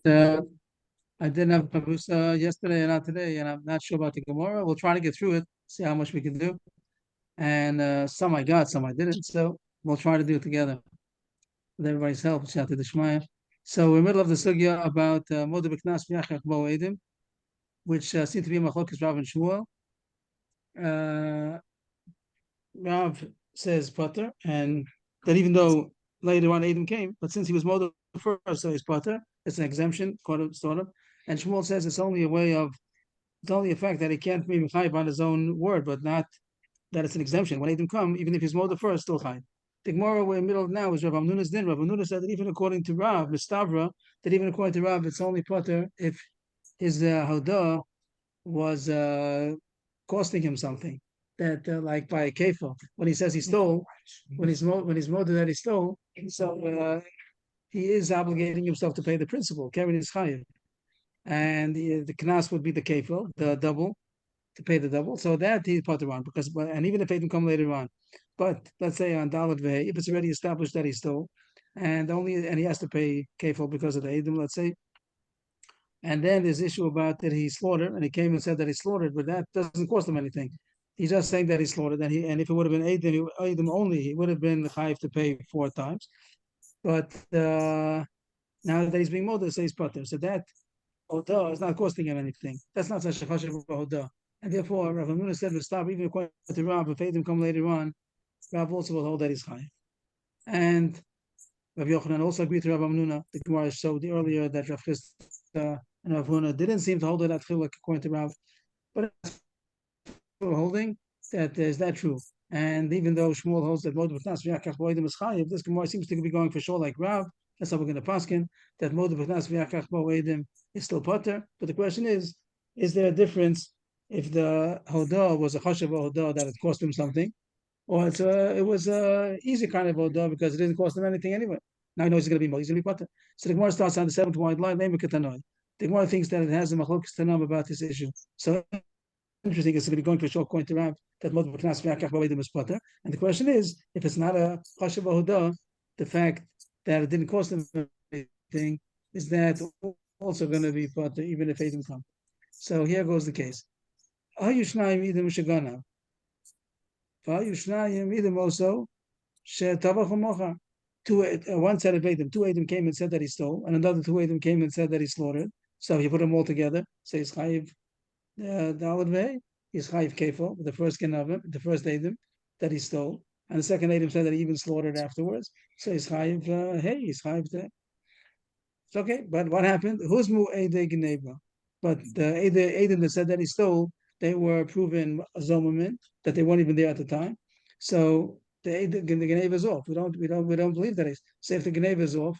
uh, I didn't have Pavusa yesterday and not today, and I'm not sure about the Gemara. We'll try to get through it, see how much we can do. And some I got, some I didn't. So we'll try to do it together with everybody's help. Shout to the Shmaya. So we're in the middle of the sugya about Moed B'Knas V'Yachach Bo Edim, which seem to be Machlokes Rav and Shmuel. Rav says Potter, and that even though later on Adam came, but since he was Moed first, so he's Potter. It's an exemption, sort of. And Shmuel says it's only a fact that he can't be Mechayiv on his own word, but not that it's an exemption. When Adam come, even if he's Moed first, still Chayiv. The Gemara we're in the middle of now is Rav Amnuna's din. Rav Amnuna said that even according to Rav, Mistavra, that even according to Rav, it's only Potter if his Hodah was costing him something. That like by a kefil, when he says he stole, when he's molded that he stole, so he is obligating himself to pay the principal, carrying his chayiv, and the knas would be the kefil, the double, to pay the double. So that he's potter on because, and even if they can come later on, but let's say on Dalet Vei, if it's already established that he stole, and he has to pay kefil because of the edim, let's say, and then there's issue about that he slaughtered, and he came and said that he slaughtered, but that doesn't cost him anything. He's just saying that he slaughtered, and if it would have been Eidim only, he would have been chayiv to pay 4 times. But now that he's being molded, so he's potter. So that Odah is not costing him anything. That's not such a chashav Odah. And therefore, Rav Amuna said, "We'll stop even according to Rav. If Eidim come later on, Rav also will hold that he's chayiv." And Rav Yochanan also agreed to Rav Amuna. The Gemara showed earlier that Rav Chisda and Rav Huna didn't seem to hold it at chiluk according to Rav, but holding that is that true. And even though Shmuel holds that Moed B'Knas V'Yakach Bo Edim is chayiv, this Gemara seems to be going for sure like Rav. That's how we're going to paskin that Moed B'Knas V'Yakach Bo Edim is still potter. But the question is there a difference if the hodah was a chashav hodah that it cost him something, or it was a easy kind of hodah because it didn't cost him anything anyway. Now he knows he's going to be he's going to be potter. So the Gemara starts on the 7th wide line. The Gemara thinks that it has a machlokes tanam about this issue. So interesting is going to be going to a short point to Rav that Moed B'Knas V'Yakach Bo Edim is potter. And the question is, if it's not a chashav hodah, the fact that it didn't cost him anything, is that also going to be potter even if Edim come? So here goes the case. Hayushnayim Edim Shagana. Hayushnayim Edim also Shetavach Mocha. One set of Edim, 2 Edim came and said that he stole, and another 2 Edim came and said that he slaughtered. So you put them all together. So he's chayiv Dalet Vei. He's chayiv kefil, the first Genavim, the first Edim that he stole, and the second Edim said that he even slaughtered afterwards. So he's chayiv he's chayiv there. It's okay, but what happened? Who's mu Eidei Geneva? But the Edim that said that he stole, they were proven zomamin that they weren't even there at the time. So the Geneva is off. We don't believe that is. So if the Geneva is off,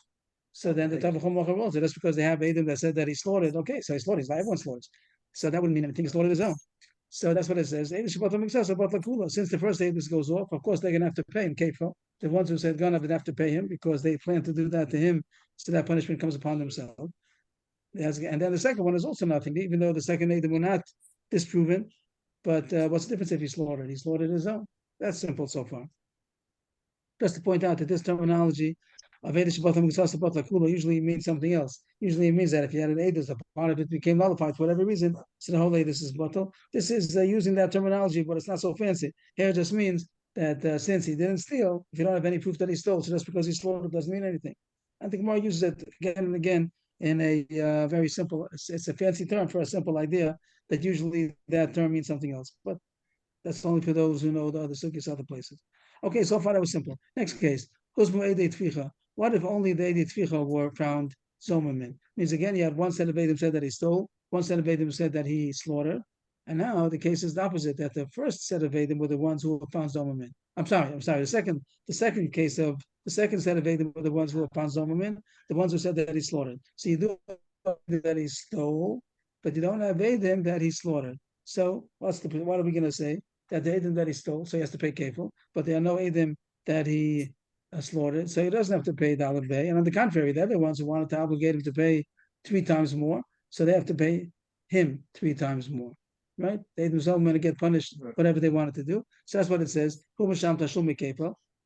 so then the Tavachom Mocha rolls it. That's because they have Edim that said that he slaughtered. Okay, so he slaughtered. Everyone slaughters. So that wouldn't mean anything. He slaughtered his own. So that's what it says. Since the first Edim goes off, of course they're going to have to pay him kefil. The ones who said Ganav would have to pay him because they plan to do that to him. So that punishment comes upon themselves. And then the second one is also nothing, even though the second Edim were not disproven. But what's the difference if he slaughtered? He slaughtered his own. That's simple so far. Just to point out that this terminology of usually means something else. Usually it means that if you had an edus, a part of it became nullified for whatever reason, so the whole edus is batal. This is using that terminology, but it's not so fancy. Here it just means that since he didn't steal, if you don't have any proof that he stole, so just because he slaughtered doesn't mean anything. And the Gemara uses it again and again in a very simple, it's a fancy term for a simple idea that usually that term means something else. But that's only for those who know the other sukkahs, other places. Okay, so far that was simple. Next case. What if only the Eidei Tficha were found Zomamin? Means again, you had one set of Eidim said that he stole, one set of Eidim said that he slaughtered, and now the case is the opposite, that the first set of Eidim were the ones who were found Zomamin. I'm sorry. The second case of the second set of Eidim were the ones who were found Zomamin, the ones who said that he slaughtered. So you do that he stole, but you don't have Eidim that he slaughtered. So what are we going to say? That the Eidim that he stole, so he has to pay kefil, but there are no Eidim that he slaughtered, so he doesn't have to pay Dalet Vei. And on the contrary, they're the ones who wanted to obligate him to pay 3 times more, so they have to pay him 3 times more, right? They themselves are going to get punished whatever they wanted to do. So that's what it says.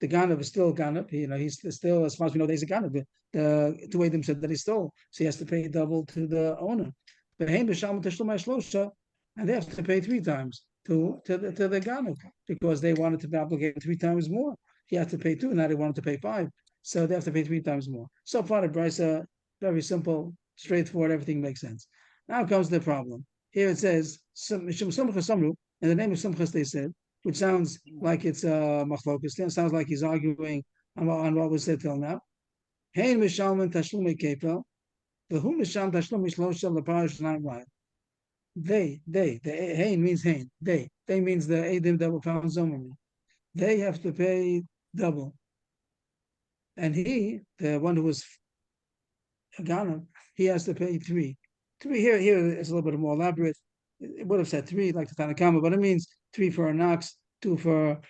the Ganav is still Ganav. He's still, as far as we know, there's a Ganav. The two Eidim said that he stole, so he has to pay double to the owner. But and they have to pay 3 times to the Ganav because they wanted to be obligated 3 times more. He had to pay 2, now they wanted to pay 5, so they have to pay 3 times more. So far, the Brisa, very simple, straightforward, everything makes sense. Now comes the problem. Here it says, in the name of Simchas they said, which sounds like it's machlokus. It sounds like he's arguing on what was said till now. Hein mishalmen tashlume kefel, v'hu misham tashlume shloshel leparish nine. The hein means hein. They means the edim that were found zomerman. They have to pay double, and he, the one who was Ghana, he has to pay 3. 3 here is a little bit more elaborate. It would have said 3 like the Tanna Kamma, but it means 3 for an ox, 2 for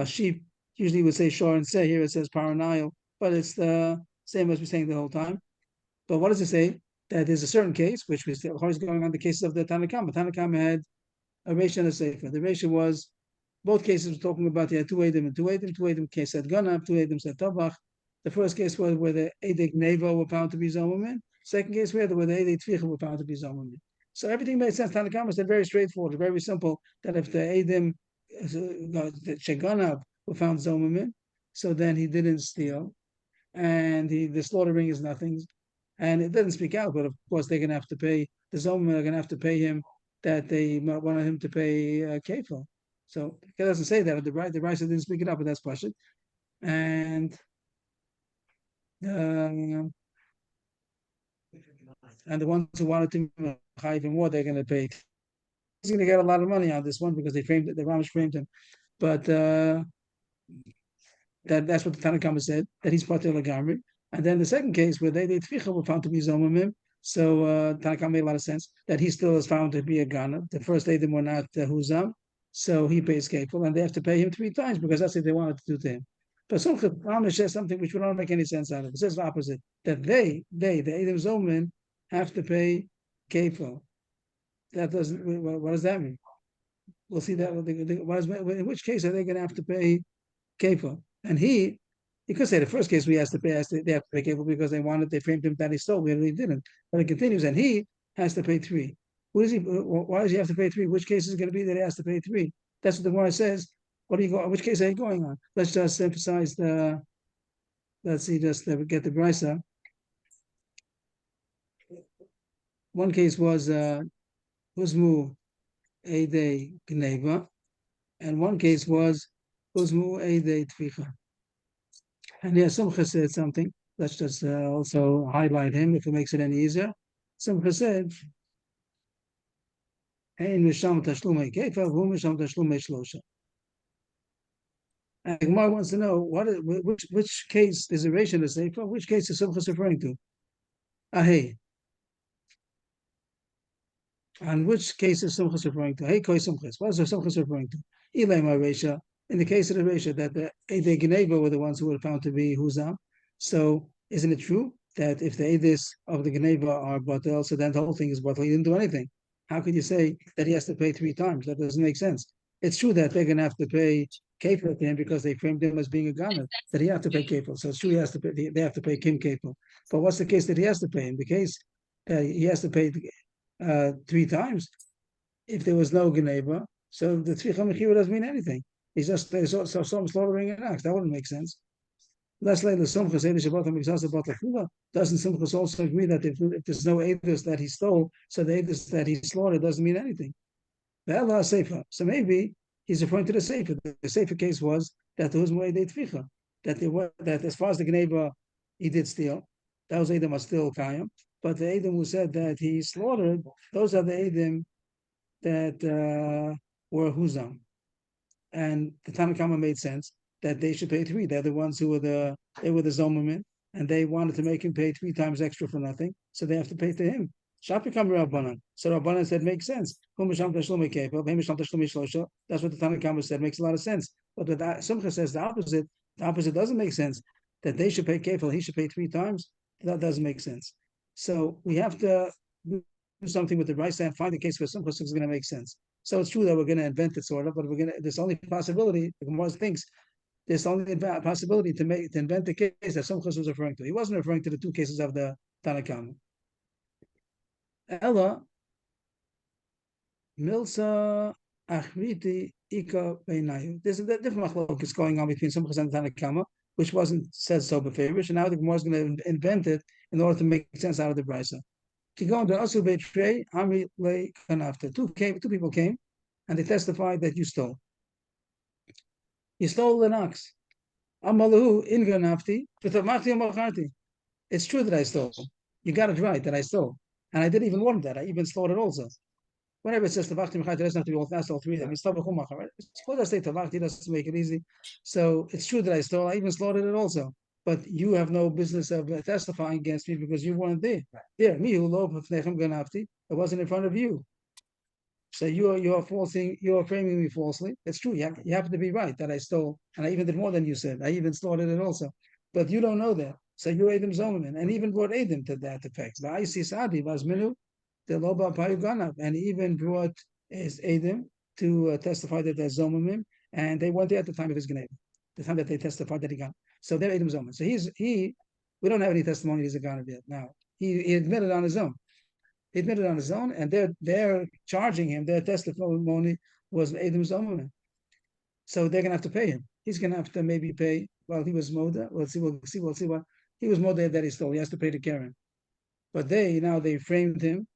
sheep. Usually we would say shor and say. Here it says paranayal, but it's the same as we're saying the whole time. But what does it say? That there's a certain case, which was always going on the cases of the Tanna Kamma. Tanna Kamma had a Reisha and a Sefer. The Reisha was, both cases were talking about he had 2 Eidim and 2 Eidim. 2 Eidim case said Ganab, 2 Eidim said Tabach. The first case was where the Eidik Neva were found to be Zomerman. Second case where the Eidik Tvicha were found to be Zomerman. So everything made sense. Tanna Kamma said very straightforward, very simple, that if the Eidim, the Sheganab were found Zomerman, so then he didn't steal, and the slaughtering is nothing. And it doesn't speak out, but of course they're going to have to pay, the Zomerman are going to have to pay him that they wanted him to pay kefil. So it doesn't say that. The Raisa didn't speak it up, but that's question. And the ones who wanted to pay even more, they're going to pay. He's going to get a lot of money on this one because they framed it. The Ramish framed him, but that's what the Tanna Kamma said, that he's part of the Gamri. And then the second case where they Tvicha were found to be Zomamim. So Tanna Kamma made a lot of sense that he still is found to be a Ghana. The first Eidim were not Huzam, so he pays kefil, and they have to pay him 3 times because that's what they wanted to do to him. But Sumchas Ramish says something which would not make any sense out of it. It says the opposite, that the Eidim Zomin, have to pay kefil. That doesn't. What does that mean? We'll see that. In which case are they going to have to pay kefil? And he could say the first case they have to pay kefil because they framed him that he stole. We really didn't. But it continues, and he has to pay 3. Why does he have to pay 3? Which case is it going to be that he has to pay 3? That's what the Gemara says. Which case are you going on? Let's just emphasize let's see, just get the brisa. One case was Huzmu Eidei Gneva, and one case was Huzmu Eidei Tvicha. And yeah, Simcha said something. Let's just also highlight him if it makes it any easier. Simcha said, Ein Misham Tashlumei Kefa, Hu Misham Tashlumei Shlosha. And Gemara wants to know which case is a Reish in the Sefer, which case is Simcha referring to? Ahei. And which case is Simchas referring to? Hey, Koi Simchas. What is the Simchas referring to? Ilema Reisha. In the case of the Reisha, that the Eidei Gneva were the ones who were found to be Huzam. So, isn't it true that if the Eidis of the Gneva are Batel, so then the whole thing is Batel? He didn't do anything. How could you say that he has to pay 3 times? That doesn't make sense. It's true that they're going to have to pay kefil to him because they framed him as being a Ghana, that he has to pay kefil. So it's true they have to pay Kim kefil. But what's the case that he has to pay? In the case that he has to pay 3 times, if there was no Geneva, so the Tzvicha Mechira doesn't mean anything. He's just some slaughtering an ox. That wouldn't make sense. Less later, Simchas say the Shabbat HaMikzas doesn't Simchas also agree that if there's no Eidos that he stole, so the Eidos that he slaughtered doesn't mean anything. The Sefer. So maybe he's referring to the Sefer. The Sefer case was that there was more Eidei Tvicha, that as far as the Geneva he did steal, those Eidim are still Kayam. But the Eidim who said that he slaughtered, those are the Eidim that were Huzam. And the Tanna Kamma made sense that they should pay 3. They're the ones who were the Zomermen, and they wanted to make him pay 3 times extra for nothing, so they have to pay to him. Shapikam Rabbanan. So Rabbanan said, makes sense. That's what the Tanna Kamma said, makes a lot of sense. But the Simcha says the opposite. The opposite doesn't make sense. That they should pay kefil, he should pay 3 times. That doesn't make sense. So we have to do something with the right and find a case where Simcha is going to make sense. So it's true that we're going to invent it sort of, but there's only possibility. The Gemara thinks there's only a possibility to invent the case that Sumchus was referring to. He wasn't referring to the two cases of the Tana Kamma. Ella Milsa Achriti Ika Beinayu. There's a different machlokes going on between Sumchus and Tana Kamma, which wasn't said so befavorish, and now the Gemara is going to invent it in order to make sense out of the brisa. Kigon the Asu Beitrei Amri Le Kanafta. Two people came, and they testified that you stole. You stole an ox. Amalahu in Ganafti, it's true that I stole. You got it right that I stole. And I didn't even want that. I even stole it also. Whenever it says Tavachti Mechait, it doesn't have to be all three of them. It's Tavachumach, right? Suppose I say Tavachti, doesn't make it easy. So it's true that I stole. I even slaughtered it also. But you have no business of testifying against me because you weren't there. There, me who lo Ganafti, it wasn't in front of you. So you're framing me falsely. It's true. You happen to be right that I stole, and I even did more than you said. I even slaughtered it also, but you don't know that. So you're Adam Zomerman, and even brought Adam to that effect. But I see Sadi was Minu, the Loba Payuganav, and even brought his Adam to testify that they're Zomerman, and they weren't there at the time of his Ganeva, the time that they testified that he got. So they're Adam Zomerman. So we don't have any testimony he's a Ganav yet. Now he admitted on his own. He admitted on his own, and they're charging him. Their testimony was Adam Zomerman. So they're gonna have to pay him. He's gonna have to maybe pay while he was Moda. We'll see what he was Moda that he stole. He has to pay the Karen. But they framed him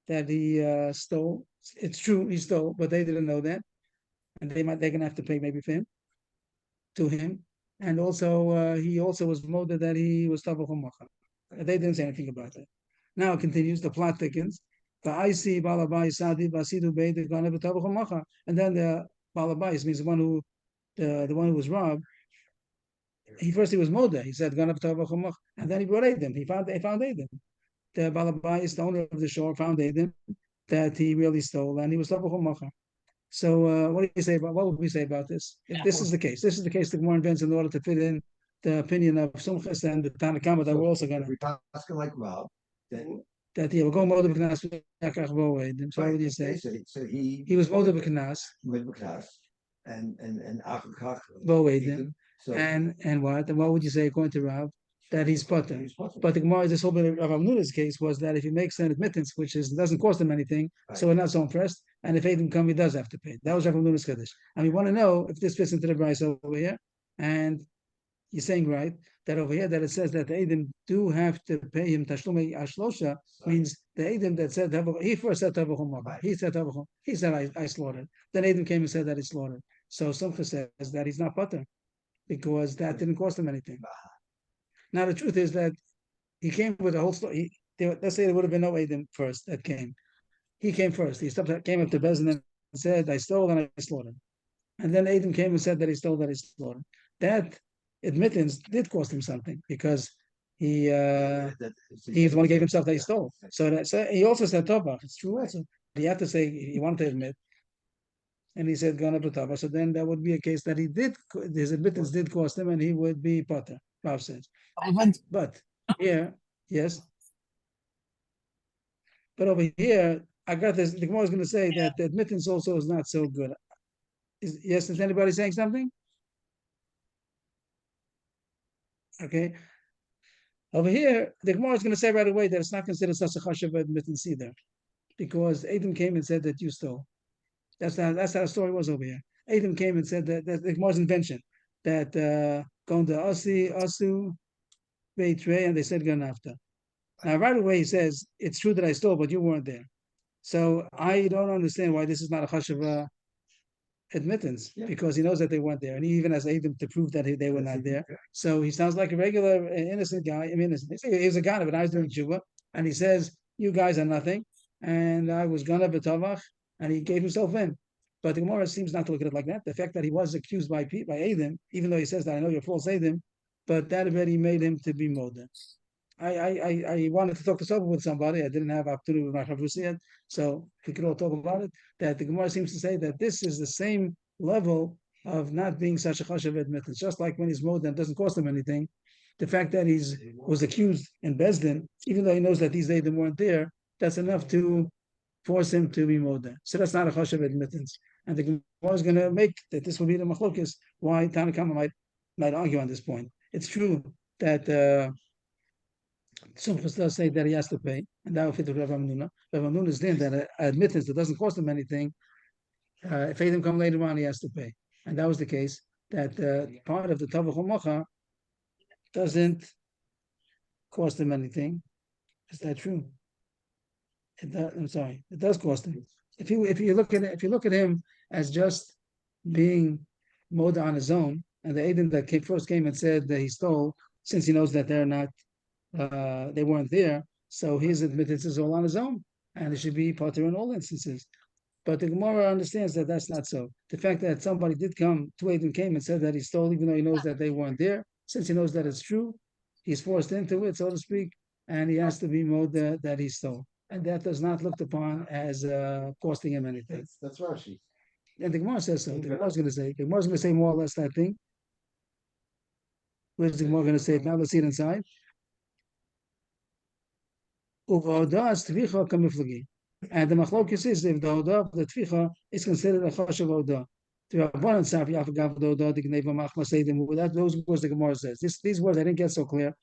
that he stole. It's true he stole, but they didn't know that, and they're gonna have to pay maybe for him to him. And also he also was Moda that he was Tavach Macha. They didn't say anything about that. Now it continues, the plot thickens. The IC Balabai Sadi Basidu Bey the Ganav, and then the Balabais means the one who was robbed. He was Moda. He said Ganav, and then he brought Adam. He found Adam. The Balabais, the owner of the shore, found Adam that he really stole, and he was Tavach. So what would we say about this? If this is the case, the case the Gemara invents in order to fit in the opinion of Sumchus and the Tana Kamma that we're also going to. Like Rob, that he will go Moda B'Knas. So what would you say? So he was Moda B'Knas. And Boedim. And what? And what would you say according to Rav? That he's potter. But the Gemara, this whole bit of Rav Nuna's case was that if he makes an admittance, which doesn't cost him anything, so we're not so impressed. And if Adam come, he does have to pay. That was Rav Nuna's Kaddish. And we want to know if this fits into the price over here. And you're saying right that over here that it says that the Adam do have to pay him Tashlumei Ashlosha means the Adam that said he first said Tavachum. He said Tavachum. He said I slaughtered. Then Adam came and said that he slaughtered. So Sumcha says that he's not potter because that didn't cost him anything. Now the truth is that he came with a whole story. Let's say there would have been no Adam first that came. He came first. He came up to Bezin and said I stole and I slaughtered. And then Adam came and said that he stole, that he slaughtered. That admittance did cost him something because he's the one who gave himself that he stole. So he also said Tovach. It's true also. He had to say he wanted to admit, and he said Gana B'Tava. So then that would be a case that his admittance did cost him, and he would be potter. Rav says. But here, yes. But over here, I got this. The Gemara is going to say that the admittance also is not so good. Yes, is anybody saying something? Okay. Over here, the Gemara is going to say right away that it's not considered such a chashav admittance either, because Adam came and said that you stole. That's how the story was over here. Adam came and said that the Gemara's invention that going to Asu, Beitrei, and they said Ganafta. Now right away he says it's true that I stole, but you weren't there. So I don't understand why this is not a chashav admittance, because he knows that they weren't there, and he even has Adam to prove that they were not there. So he sounds like a regular innocent guy. I mean, he was a Ganav, but I was doing tshuva, and he says, "You guys are nothing," and I was Ganav b'Tavach, and he gave himself in. But the Gemara seems not to look at it like that. The fact that he was accused by Adam, even though he says that I know you're false Adam, but that already made him to be Moda. I wanted to talk this over with somebody. I didn't have opportunity with my Chavrusi yet, so we could all talk about it. That the Gemara seems to say that this is the same level of not being such a chashav admittance. Just like when he's Moda and doesn't cost him anything, the fact that was accused in Bezdin, even though he knows that these Adam weren't there, that's enough to force him to be Moda. So that's not a chashav admittance. And the Gemara is going to make that this will be the machlokes why Tana Kamma might might argue on this point. It's true that Sumchus does say that he has to pay, and that will fit with Rav Hamnuna. Rav Hamnuna is then that admittance that doesn't cost him anything. If Adam come later on, he has to pay, and that was the case. That part of the Tavach Mocha doesn't cost him anything. Is that true? I'm sorry, it does cost him. If you look at him as just being moda on his own, and the Adam that first came and said that he stole, since he knows that they're not, they weren't there, so his admittance is all on his own, and it should be potter in all instances. But the Gemara understands that that's not so. The fact that somebody did come, two Adam came and said that he stole, even though he knows that they weren't there, since he knows that it's true, he's forced into it, so to speak, and he has to be moda that he stole. And that does not looked upon as costing him anything. That's Rashi. And the Gemara says so. The Gemara is going to say more or less that thing. Where's the Gemara going to say it now? Let's see it inside. And the machlokes is if the odah of the tvicha is considered a chashav odah. That those words the Gemara says. These words I didn't get so clear.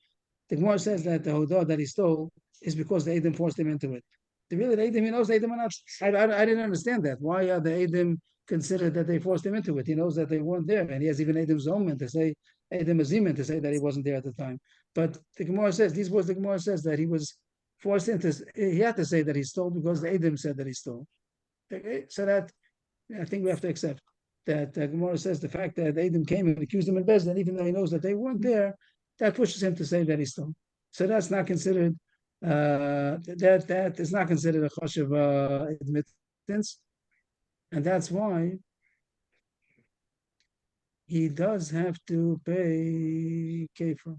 The Gemara says that the hodah that he stole is because the Edom forced him into it. The Edom, he knows the Edom are not. I didn't understand that. Why are the Edom considered that they forced him into it? He knows that they weren't there, and he has even Edom's omen to say, Edom Azimin to say that he wasn't there at the time. But the Gemara says, these words the Gemara says that he was forced into, he had to say that he stole because the Edom said that he stole. Okay? So that, I think we have to accept that Gemara says the fact that Edom came and accused him in Bezdin, even though he knows that they weren't there, that pushes him to say that he stole. So that's not considered, that is not considered a chashav admittance. And that's why he does have to pay kefir.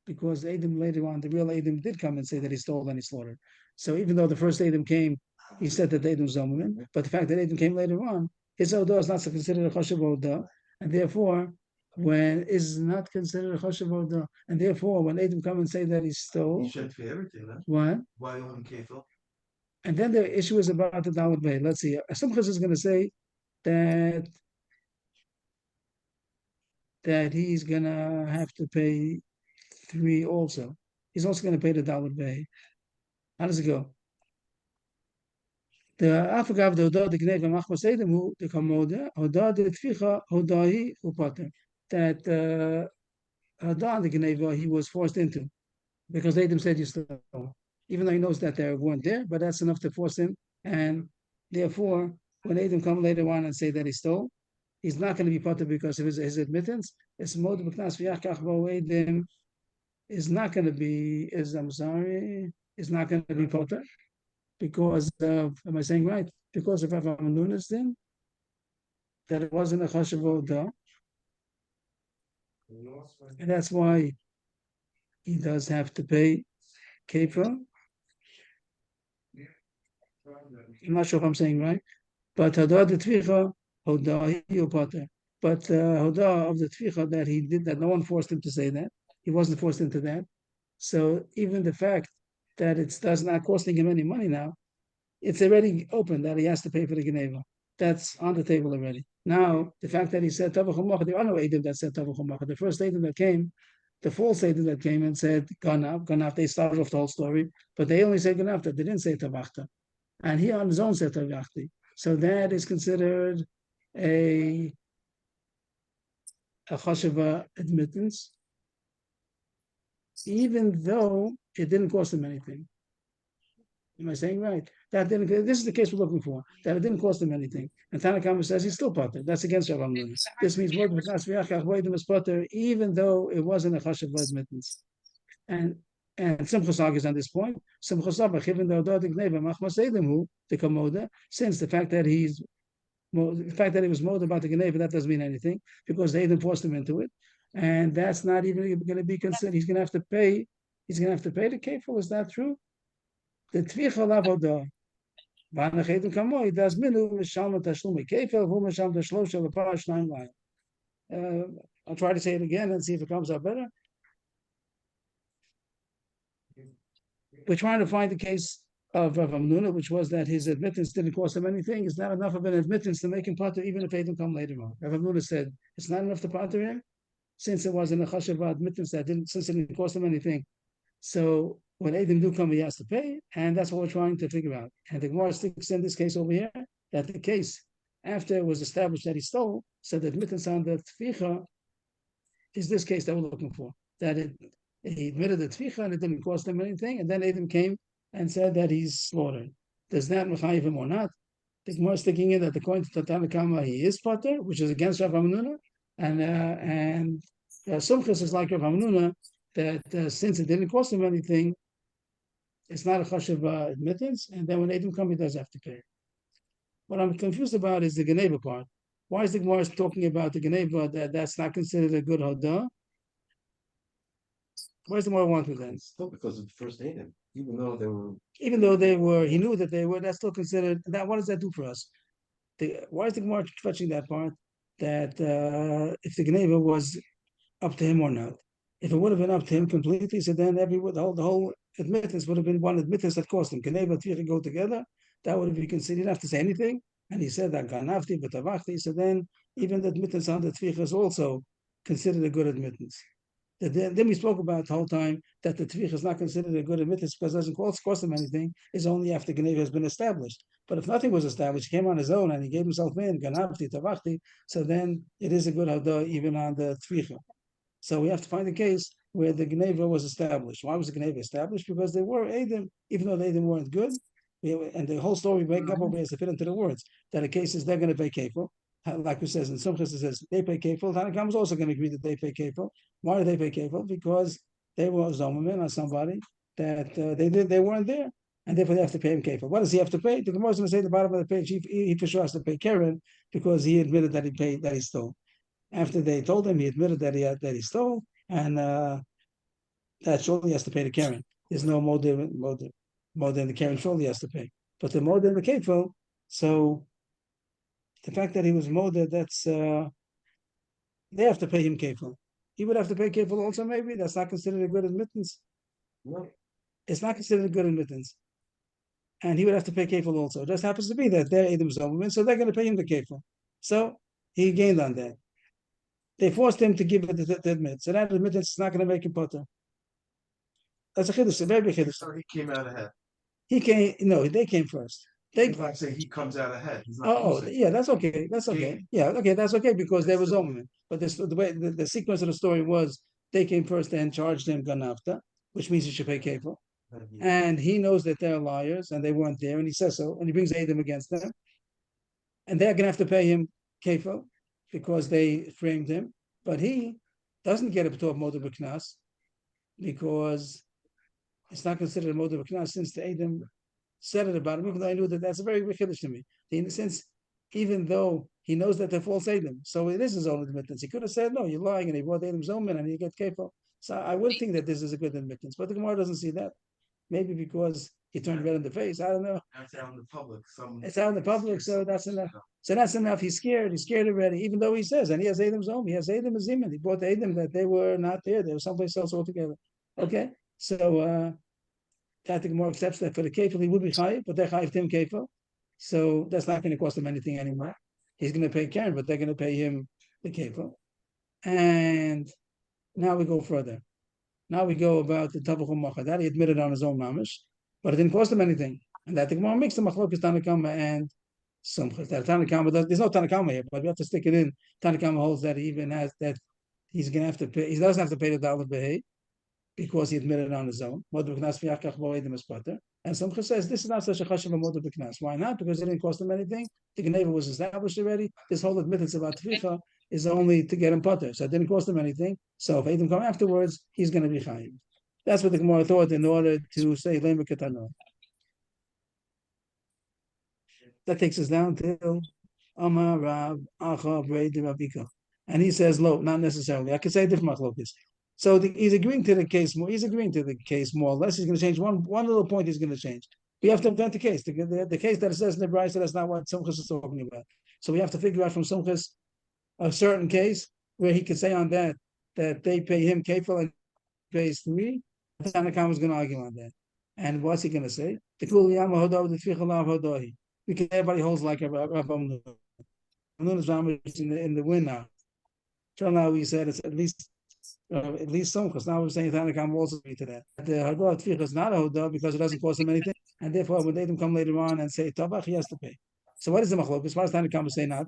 Because Edom later on, the real Edom did come and say that he stole and he slaughtered. So even though the first Edom came, he said that Edom was Zomamin, but the fact that Edom came later on, his Odah is not considered a Chashav Odah, and therefore, when is not considered a Chashav Odah, and therefore, when Edom come and say that he stole, He should pay everything, no? what? Why only kefil? And then the issue is about the Dalit Bay. Let's see. Simchas is going to say that he's going to have to pay 3 also. He's also going to pay the Dalit Bay. How does it go? The Afagav the Hodah the Gneva Machmas Edom the Kamoda Hodah the Tficha Hodahi Upater. That Hodah the Gneva he was forced into because Edom said you stole, even though he knows that they weren't there, but that's enough to force him. And therefore, when Edom come later on and say that he stole, he's not going to be potter because of his admittance. It's Mod B'Knas V'Yachkach Bo Edom is not going to be. Is not going to be potter. Because of, am I saying right? Because of Rav Hamnuna's din, that it wasn't a chashav odah, and that's why he does have to pay kefir. I'm not sure if I'm saying right, but hodah the tvicha hodah he upater. But hodah of the tvicha that he did, that no one forced him to say that, he wasn't forced into that. So even the fact that it does not costing him any money now, it's already open that he has to pay for the Geneva. That's on the table already. Now, the fact that he said Tavach Umacha, there are no Edom that said Tavach Umacha. The first Edom that came, the false Edom that came and said Ganav, they started off the whole story, but they only said Ganav, they didn't say Tavachta. And he on his own said Tavachti. So that is considered a Chashava admittance, even though it didn't cost him anything. Am I saying right? That didn't. This is the case we're looking for. That it didn't cost him anything. And Tanna Kamma says he's still potter. That's against Rav Hamnuna. This means more than potter, even though it wasn't a chashav admittance. And Simchas argues on this point. Simchas even though the kamoda, since the fact that he was moda about the geneva, that doesn't mean anything because they didn't force him into it, and that's not even going to be considered. He's going to have to pay. He's going to have to pay the kefil. Is that true? The tvicha lavodah. Vanachedem kamo. He does minu misham tashlumi kefil. Who misham tashlosha leparash nine line. I'll try to say it again and see if it comes out better. We're trying to find the case of Rav Hamnuna, which was that his admittance didn't cost him anything, is not enough of an admittance to make him pater, even if Edom come later on. Rav Hamnuna said it's not enough to pater him, since it wasn't a chashav admittance since it didn't cost him anything. So when Edom do come, he has to pay, and that's what we're trying to figure out. And the Gemara sticks in this case over here that the case after it was established that he stole, so the admittance on the tficha is this case that we're looking for. That he admitted the tficha and it didn't cost him anything, and then Edom came and said that he's slaughtered. Does that mechayiv him or not? The Gemara is sticking in that according to Tanna Kamma he is pater, which is against Rav Hamnuna, and Sumchus is like Rav Hamnuna that since it didn't cost him anything, it's not a chashav admittance, and then when Edom comes, he does have to pay. What I'm confused about is the Geneva part. Why is the Gemara talking about the Geneva that's not considered a good hodah? Why does the Gemara want to then? Still because of the first Adam, even though they were, he knew that they were, that's still considered, that, what does that do for us? Why is the Gemara fetching that part? That if the Geneva was up to him or not. If it would have been up to him completely, so then the whole admittance would have been one admittance that cost him. Geneva and Tficha go together, that would have been considered. He didn't have to say anything. And he said that Ganavti, but Tavachti, so then even the admittance on the Tficha is also considered a good admittance. Then we spoke about the whole time that the Tficha is not considered a good admittance because it doesn't cost him anything, is only after Geneva has been established. But if nothing was established, he came on his own and he gave himself in, Ganavti, Tavachti, so then it is a good hodah even on the Tficha. So we have to find a case where the Geneva was established. Why was the Geneva established? Because they were Edom, even though the Edom weren't good. And the whole story we make up over here is to fit into the words that a case is they're going to pay kefil. Like it says in some cases, it says they pay kefil. Tanna Kamma is also going to agree that they pay kefil. Why do they pay kefil? Because they were zomamin on somebody that they weren't there, and therefore they have to pay him kefil. What does he have to pay? The Gemara is going to say at the bottom of the page he for sure has to pay Karen because he admitted that he stole. After they told him, he admitted that he stole, and that surely has to pay the Karen. There's no more than the Karen surely has to pay. But the more than the kefil, so the fact that he was molded, that's they have to pay him kefil. He would have to pay kefil also, maybe. That's not considered a good admittance. no. It's not considered a good admittance. And he would have to pay kefil also. It just happens to be that they're Edom Zomerman, so they're going to pay him the kefil. So he gained on that. They forced him to give it to admit. So that admittance is not going to make him potter. That's a chiddush, a very big chiddush. So he came out ahead. They came first. If I say he comes out ahead, he's not losing. Yeah, that's okay. That's okay. Yeah, okay, that's okay because there was Omen. But the way the sequence of the story was they came first and charged him ganavta, which means he should pay kefil. And he knows that they're liars and they weren't there, and he says so, and he brings Edom against them. And they're gonna have to pay him kefil because they framed him, but he doesn't get a p'tor moed b'knas because it's not considered a moed b'knas since the Edom said it about him, even though I knew that that's a very big chiddush to me. In a sense, even though he knows that they're false Edom, so it is his own admittance. He could have said, no, you're lying, and he brought Edom's own man, and he get kefil. So I would think that this is a good admittance, but the Gemara doesn't see that. Maybe because he turned red in the face. I don't know. That's out in the public. It's out in the public, so that's enough. So that's enough. He's scared. He's scared already, even though he says, and he has Edom's own. He has Edom as Zeman. He brought the Edom that they were not there. They were someplace else altogether. Okay, so that the Gemara accepts that for the kefil he would be chayiv, but they chayived him kefil, so that's not going to cost him anything anymore. He's going to pay Karen, but they're going to pay him the kefil. And now we go further. Now we go about the Tabach Macha. That he admitted on his own mamish, but it didn't cost him anything. And that the Gemara makes the machlokas Tanna Kamma and Sumchus. That Tanna Kamma there's no Tanna Kamma here, but we have to stick it in. Tanna Kamma holds that he even has that he's going to have to pay. He doesn't have to pay the dollar behei because he admitted on his own. And Sumchus says this is not such a chashav moed b'knas. Why not? Because it didn't cost him anything. The Geneva was established already. This whole admittance about tficha is only to get him potter, so it didn't cost him anything. So if Edom come afterwards, he's going to be chayiv. That's what the Gemara thought in order to say lema ketano. That takes us down till Amar Rav Acha Breid Ravika, and he says, "Lo, not necessarily. I could say different machlokas." So he's agreeing to the case more. He's agreeing to the case more or less. He's going to change one little point. He's going to change. We have to invent the case. The case that it says in the Brisa, that's not what Sumchus is talking about. So we have to figure out from Sumchus a certain case where he could say on that they pay him kefil and pays 3. Tanna Kamma is going to argue on that. And what's he going to say? The kul yama hodah with the tficha lav hodahi. Because everybody holds like a Rabbi Nun is in the win now. Till now we said it's at least some, because now we're saying Tanakam will also agree to that. The Hadah Tficha is not a Hadah because it doesn't cost him anything, and therefore when they come later on and say Tabach, he has to pay. So what is the Machlok? As far as Tanakam say not,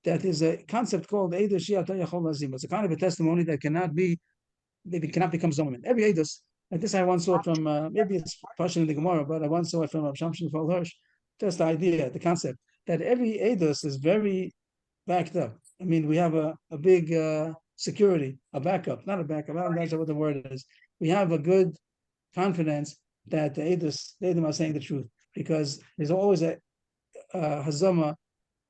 that is a concept called Eidah Shiat Yachol Lazim. It's a kind of a testimony that cannot become Zoman. Every Eidos, like this I once saw from, maybe it's partially in the Gemara, but I once saw it from Shamshin Fal Hirsch, just the idea, the concept, that every Eidos is very backed up. I mean, we have a big security, a backup, not a backup. I don't know what the word is. We have a good confidence that the Eidim are saying the truth, because there's always a hazama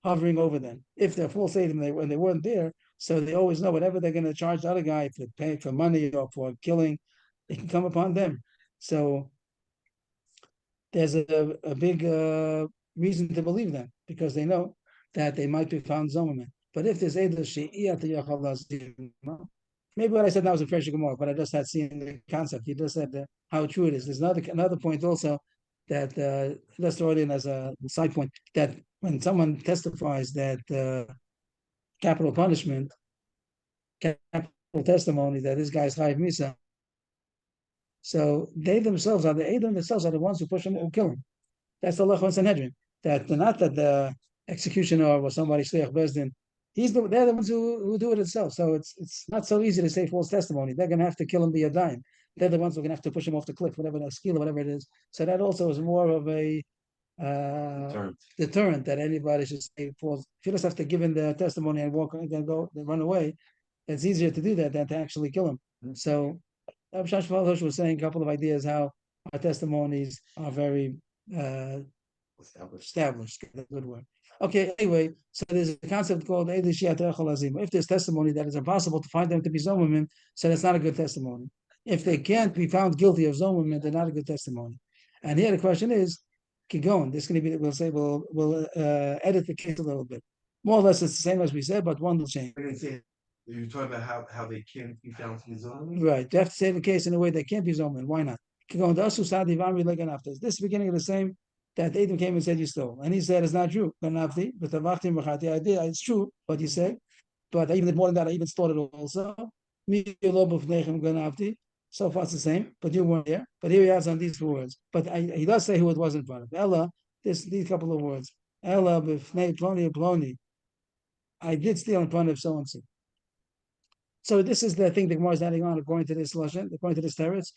hovering over them. If they're false Eidim when they weren't there, so they always know whatever they're going to charge the other guy for paying for money or for killing, it can come upon them. So there's a big reason to believe them, because they know that they might be found Zomerman. But if there's maybe what I said now was a fresh Gemara, but I just had seen the concept. You just said how true it is. There's another point also that let's throw it in as a side point, that when someone testifies that capital punishment, capital testimony that this guy's Chayiv Misa, so they themselves are the Edom themselves are the ones who push him or kill him. That's the Lechon Sanhedrin. That not that the executioner or somebody Shliach Bezdin, they're the ones who do it itself. So it's not so easy to say false testimony. They're going to have to kill him be a dime. They're the ones who are going to have to push him off the cliff, whatever the skill or whatever it is. So that also is more of a deterrent that anybody should say false. If you just have to give in the testimony and walk and go and run away, it's easier to do that than to actually kill him. Mm-hmm. So Shash Falhosh was saying a couple of ideas how our testimonies are very established. That's a good word. Okay, anyway, so there's a concept called if there's testimony that is impossible to find them to be Zomerman, so that's not a good testimony. If they can't be found guilty of Zomerman, they're not a good testimony. And here the question is, keep going. This is going to be, we'll edit the case a little bit. More or less it's the same as we said, but one will change. You're talking about how they can't be found to be Zomerman? Right. You have to say the case in a way they can't be Zomerman. Why not? Keep going. This is the beginning of the same, that Adam came and said you stole. And he said it's not true. It's true what you say, but I even did more than that. I even stole it also. So far it's the same, but you weren't there. But here he adds on these two words. But he does say who it was in front of. Ella, these couple of words. Ella b'fnei ploni ploni. I did steal in front of so and so. So this is the thing the Gemara is adding on according to this lashon, according to this teretz,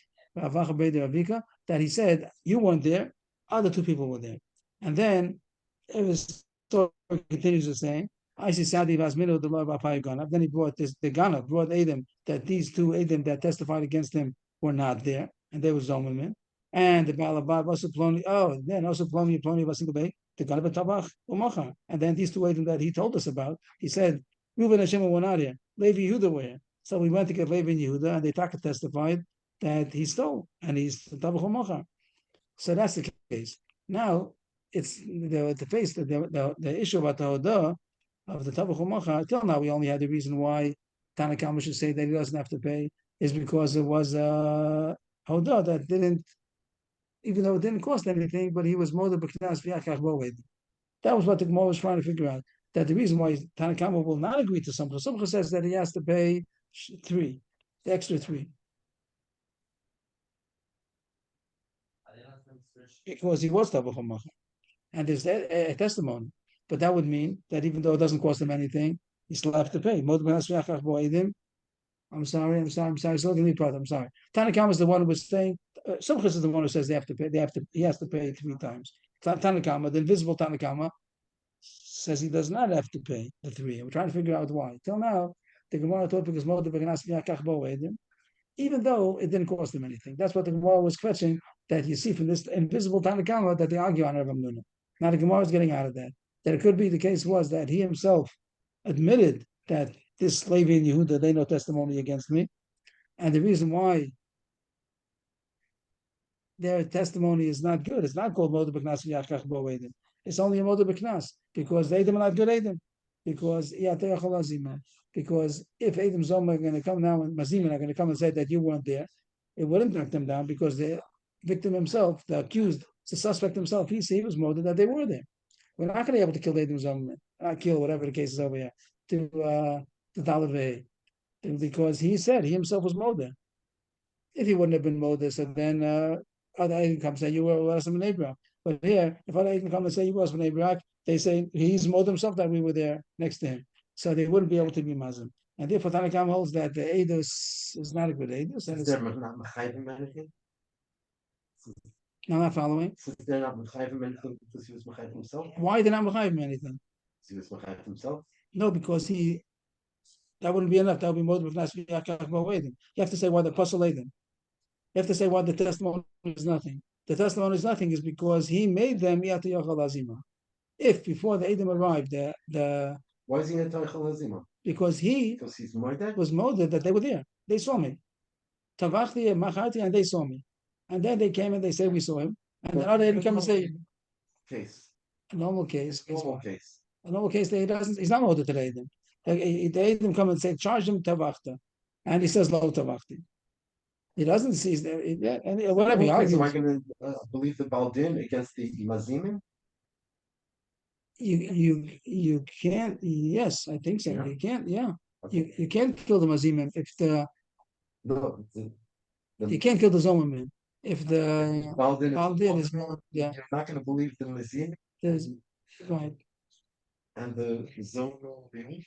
that he said you weren't there. Other two people were there. And then the story continues the same. I see Sadi Vasmino the Lord Bapai Ganav. Then he brought the Ganav, brought Adam, that these two Adam that testified against him were not there, and they were Zomerman. And the Balabab also Ploni, then also Ploni Vasingabe, the Ganav Tabach Umacha. And then these two Adam that he told us about, he said, Reuben and Shimon were not here. Levi Yehuda were here. So we went to get Levi and Yehuda, and they testified that he stole, and he's Tabach Umacha. So that's the case. Now it's the issue about the Hodah of the Tabach Umacha. Until now, we only had the reason why Tanna Kamma should say that he doesn't have to pay is because it was a Hodah that didn't, even though it didn't cost anything, but he was more than B'knas V'yakach Bo'ed. That was what the Gemara was trying to figure out. That the reason why Tanna Kamma will not agree to Sumcha. Sumcha says that he has to pay 3, the extra 3. Because he was Tabach Umacha. And there's a testimony. But that would mean that even though it doesn't cost him anything, he still have to pay. I'm sorry. Still give me part. I'm sorry. Tanna Kamma is the one who was saying. Sumchus is the one who says they have to pay. He has to pay 3 times. Tanna Kamma, the invisible Tanna Kamma, says he does not have to pay the 3. We're trying to figure out why. Till now, the Gemara taught because even though it didn't cost him anything. That's what the Gemara was questioning. That you see from this invisible Tanna Kamma that they argue on Rav Hamnuna. Now the Gemara is getting out of that. That it could be the case was that he himself admitted that this Levi and Yehuda, they know testimony against me. And the reason why their testimony is not good, it's not called Moed B'Knas V'Yachach Bo Eidim. It's only a Moed B'Knas, because the Eidim are not good Eidim. Because if Eidim Zomer are going to come now and Mazimin are going to come and say that you weren't there, it wouldn't knock them down because the victim himself, the accused, the suspect himself, he was molded that they were there. We're not going to be able to kill Eidim Zomim, not kill whatever the case is over here, to Dalaveh, because he said he himself was molded. If he wouldn't have been molded, so then other Eidim come say you were from Abraham. But here, if other Eidim come and say you was from Abraham, they say he's molded himself that we were there next to him. So they wouldn't be able to be Muslim. And therefore, Tanakam holds that the Eidos is not a good Eidos. And they're not mechayim anything. I'm not following. Since they're not mechayim anything because he was mechayim himself. Why did not mechayim anything? He was mechayim himself. No, because that wouldn't be enough. That would be more than you have to say why the apostle laid them. You have to say why the testimony is nothing. The testimony is nothing is because he made them yata yachal azima. If before the Eidim arrived, why is he yata yachal azima? Because he's was molded that they were there. They saw me. Tavachti and Machati, and they saw me. And then they came and they said we saw him. And then other Eidim come and say a normal case. A normal case, he's not molded to the Eidim. The Eidim come and say, charge him Tavachta. And he says lo Tavachti. He doesn't see and whatever he argues. Am I going to believe the Baldin against the Mazimim? You can't. Yes, I think so. Yeah. You can't. Yeah, okay. You can't kill the Mazimim if you can't kill the Zomim if the Baldin is more. Yeah, you're not going to believe the Mazimim. Right. And the Zomim.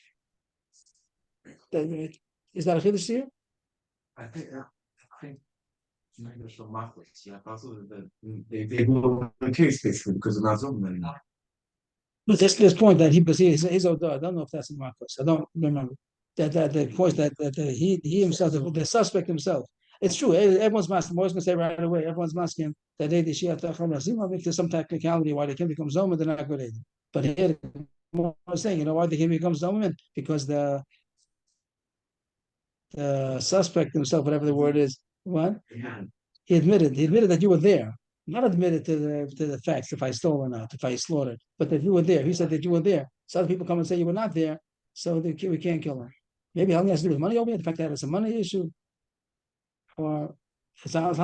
Is that a chiddush to you? I think. They will the case basically because of Nazum anymore. But this point that he's Odah, I don't know if that's in Marcos. I don't remember. That the point that he himself, the suspect himself. It's true. Everyone's masking. More going to say right away. Everyone's masking that there's some technicality why they can become Zoma, they're not good. But here, more saying, why they can become Zoma? Because the suspect himself, whatever the word is, what? Yeah. He admitted that you were there. Not admitted to the facts, if I stole or not, if I slaughtered, but that you were there. He said that you were there. So other people come and say you were not there, so we can't kill him. Maybe all he has to do with money over here, the fact that it's a money issue. Or it sounds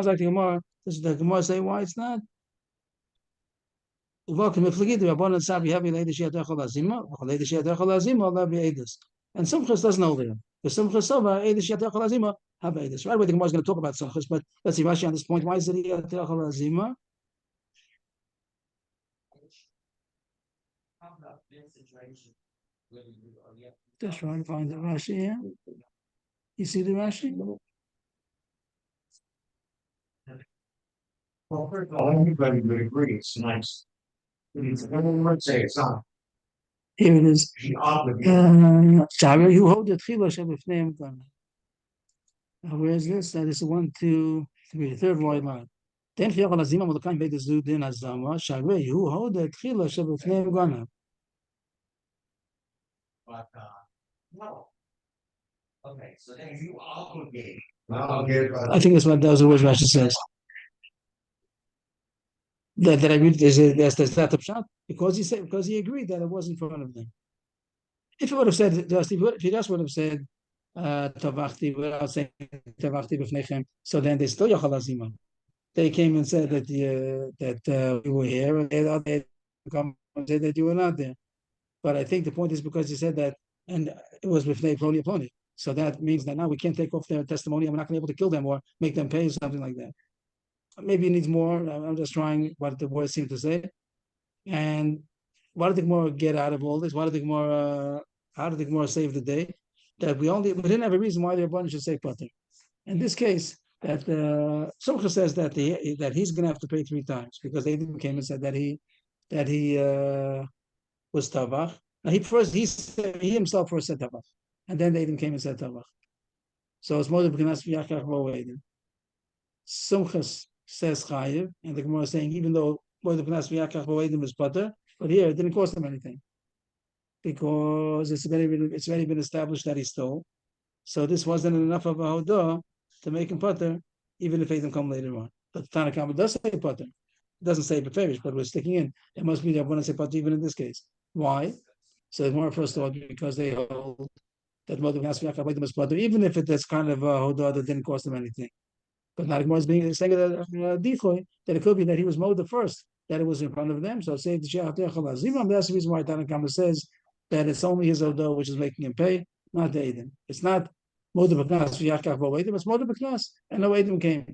like the Gemara. Does the Gemara say why it's not? Welcome if the Rabbanan Sabi having lady Shiatachal Azima, lady Shiatachal Azima, that'll be Edis. And Sumchus doesn't know there. The Sumchus Sova, Edis Shiatachal Azima, have Edis. Right away, the Gemara is going to talk about Sumchus, but let's see Rashi on this point. Why is it Shiatachal Azima? Just trying to find the Rashi here. You see the Rashi? Well, everybody would agree it's nice. Everyone say it's not. Here it is. You hold the Tchilah Shebifneim Gana. Where is this? That is 1, 2, 3, the third wide line. Then Chiyach Alazima Mordechai made this Zud in Azama. Sharei, you hold the Tchilah Shebifneim Gana. No. Okay, so then you obligate. I think that's what Rashi says. That I read is that the pshat because he agreed that it was in front of them. If he would have said if he just would have said Tavachti without saying Tavachti b'fnechem, so then they still Yachal Azima. They came and said that we were here, and they come and said that you were not there. But I think the point is because he said that, and it was b'fnei ploni ploni. So that means that now we can't take off their testimony, and we're not going to be able to kill them or make them pay or something like that. Maybe it needs more. I'm just trying what the words seem to say. And what did the Gemara get out of all this? How did the Gemara save the day? That we didn't have a reason why the Rabbanan should say Pater. In this case, that Somcha says that he's going to have to pay 3 times because they came and said that he was Tavach. Now he himself first said Tavach, and then they came and said Tavach. So it's more than Somchas says Chayiv, and the Gemara is saying even though the Pnas V'Yakach B'Oedim is Pater, but here it didn't cost him anything because it's already been established that he stole. So this wasn't enough of a hodah to make him Pater, even if they didn't come later on. But the Tanna Kamma does say Pater. It doesn't say Beferish, but we're sticking in. It must be that one say Pater even in this case. Why? So the Gemara first thought because they hold that Pnas V'Yakach B'Oedim is Pater, even if it's kind of a hodah that didn't cost him anything. But not Gemara is being saying that decoy that it could be that he was mowed the first, that it was in front of them. So say the Sheikh Zimam. That's the reason why Tanna Kamma says that it's only his Odo which is making him pay, not the Edom. It's not Moda B'Knas v'Yakach Bo Edom. It's Moda B'Knas, and no Edom came.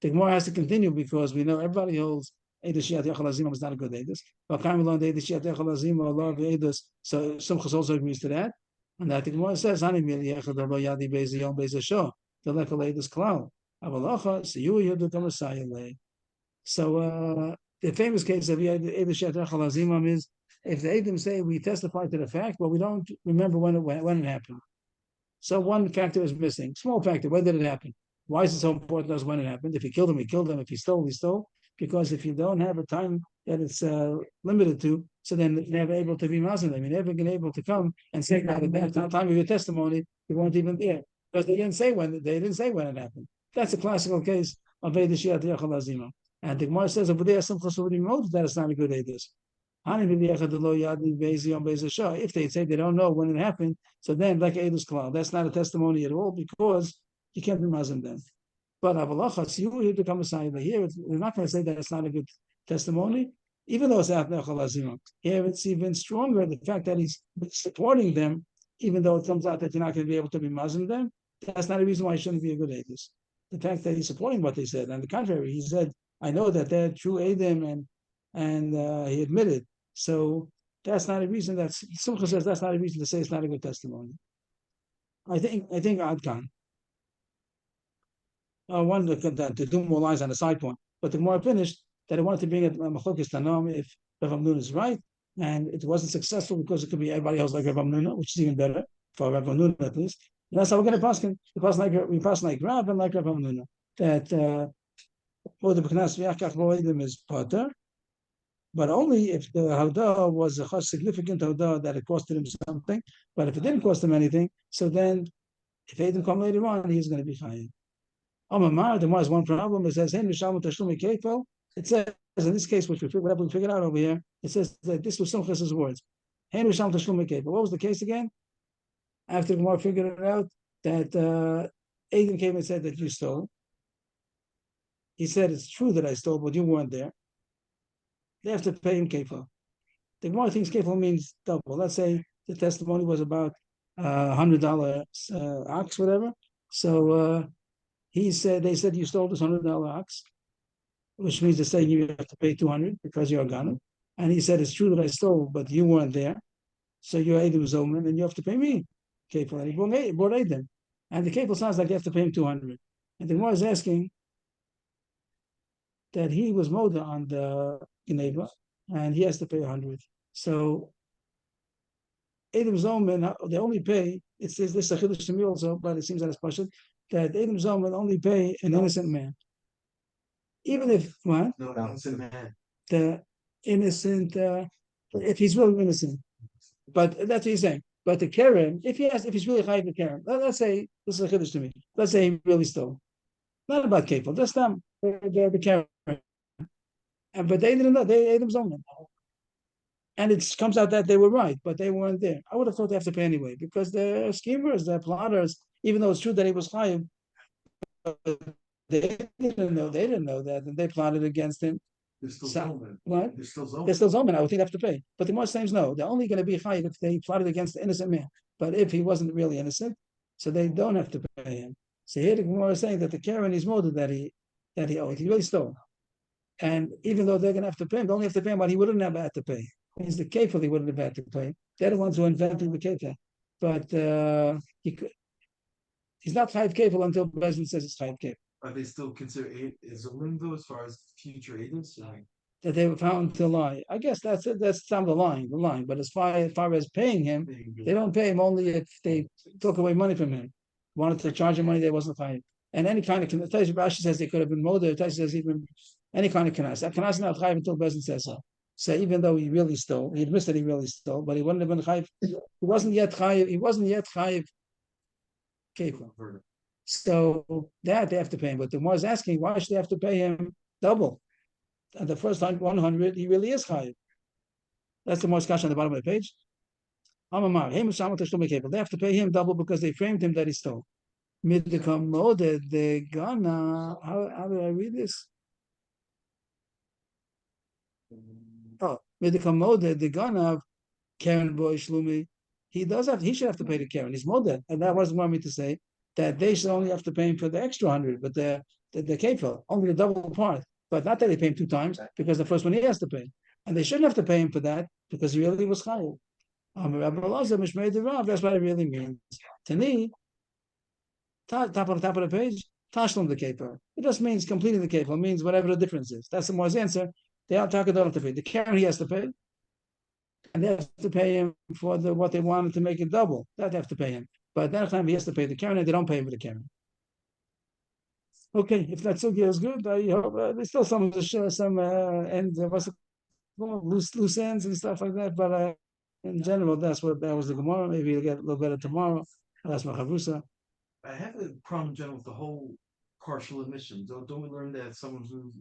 The Gemara has to continue because we know everybody holds Eidos Shiat Yachal Azimam is not a good Eidos. Bava Kamma learned Eidos Shiat Yachal Azimam, Allah of Eidos. So Simchas also agrees to that. And that the Gemara says, Hani Mili Yechad Abo Yadi Bezi Yom Bezi Shah. The Lekal Eidos Klal. Avalacha, so you Yedu Kamasaya Lay. So the famous case of Eidos Shiat Yachal Azimam is if the Eidim say we testify to the fact, but we don't remember when it happened. So one factor is missing. Small factor. When did it happen? Why is it so important as when it happened? If he killed him, he killed him. If he stole, he stole. Because if you don't have a time that it's limited to, so then you're never able to be Muslim. You're never going to be able to come and say that at that time of your testimony, you won't even be there. Because they didn't say when it happened. That's a classical case of Eidos Shiat Yachal Azimam. And the Gemara says over there, Simchas already knows that it's not a good Eidos. If they say they don't know when it happened, so then like Eidos Klal, that's not a testimony at all because you can't be Muslim then. But Avalacha, you become a sign here. We're not going to say that it's not a good testimony, even though it's Atnechal. Here it's even stronger, the fact that he's supporting them, even though it comes out that you're not going to be able to be Muslim then, that's not a reason why it shouldn't be a good Eidos. The fact that he's supporting what they said, and the contrary, he said, I know that they're true Eidim, and he admitted. So that's not a reason. Simcha says that's not a reason to say it's not a good testimony. I think Adkan. One to do more lines on the side point, but the more finished that I wanted to bring a Machlokes Tanam if Rav Amnuna is right, and it wasn't successful because it could be everybody else like Rav Amnuna, which is even better for Rav Amnuna at least. And that's how we're going to pass him. We pass like Rav and like Rav Amnuna that for the B'Knas v'Yakach Bo Edom is Potter. But only if the Haudah was a significant Haudah that it costed him something. But if it didn't cost him anything, so then if he didn't come later on, he's going to be Chayiv. Amamar, there was one problem. It says, it says in this case, which we figured out over here, it says that this was Simchas' words. But what was the case again? After the Gemara figured it out, that Adam came and said that you stole. He said, it's true that I stole, but you weren't there. They have to pay him kefil. The Gemara thinks kefil means double. Let's say the testimony was about $100 ox, whatever. So they said you stole this $100 ox, which means they're saying you have to pay $200 because you're a Ghana. And he said it's true that I stole, but you weren't there. So you're Eidim Zoman, and you have to pay me kefil. And he brought Eidim. And the kefil sounds like they have to pay him $200. And the Gemara is asking that he was moda on the Geneva, and he has to pay 100. So Edom Zoman, they only pay. It says this a chiddush to me also, but it seems that it's partial that Edom Zoman only pay an innocent man, even if what? No, innocent man. The innocent, if he's really innocent, but that's what he's saying. But the Karen, if he's really high the Karen, let's say this is a chiddush to me. Let's say he really stole. Not about kefil, just them. They're the Karen. But they didn't know. They Adam Zoman. And it comes out that they were right, but they weren't there. I would have thought they have to pay anyway because they're schemers, they're plotters. Even though it's true that he was high, they didn't know that, and they plotted against him. They're still Zoman. What? They're still Zoman. They're still Zoman. I would think they have to pay. But the more says no, they're only going to be high if they plotted against the innocent man. But if he wasn't really innocent, so they don't have to pay him. So here the Gemara is saying that the Karen is more that he owed. He really stole. And even though they're going to have to pay him, they only have to pay him what he wouldn't have had to pay. Means the kefil he wouldn't have had to pay. They're the ones who invented the kefil. But he's not chayiv kefil until the president says it's chayiv kefil. Are they still considered Zolim though, as far as future agents? That they were found to lie. I guess that's it. That's some the line. But as far as paying him, they don't pay him only if they took away money from him. Wanted to charge him money, they wasn't chayiv. And any kind of Rashi says they could have been moder. Rashi says even any kind of kanas. That kanas is not chayiv until Bezin says so. So even though he really stole, he admits that he really stole, but he wouldn't have been chayiv. He wasn't yet chayiv kefil. So that they have to pay him. But the Gemara is asking, why should they have to pay him double? And the first 100, he really is chayiv. That's the more discussion on the bottom of the page. They have to pay him double because they framed him that he stole. Midikam Moded the Gana. How do I read this? Oh, Midikam Moded the Gana Karen Boy Shlumi. He should have to pay the Karen. He's Moded. And that wasn't want me to say that they should only have to pay him for the extra 100, but the kefil, only the double part. But not that they pay him 2 times, because the first one he has to pay. And they shouldn't have to pay him for that because he really was chayiv. Rabbi Elazar Mishmei the Rav, that's what it really means. To me, top of the page, Tashlum the Keper. It just means completing the Keper. It means whatever the difference is. That's the Mo's answer. They are talking to pay. The Karen he has to pay, and they have to pay him for what they wanted to make it double. That they have to pay him. But that time he has to pay the Karen, and they don't pay him for the Karen. Okay, if that sugya is good, I hope there's still some what's it called, loose ends and stuff like that. But in general, that was the Gemara. Maybe you'll get a little better tomorrow. That's my chavrusa. I have a problem in general with the whole partial admission. Don't we learn that someone who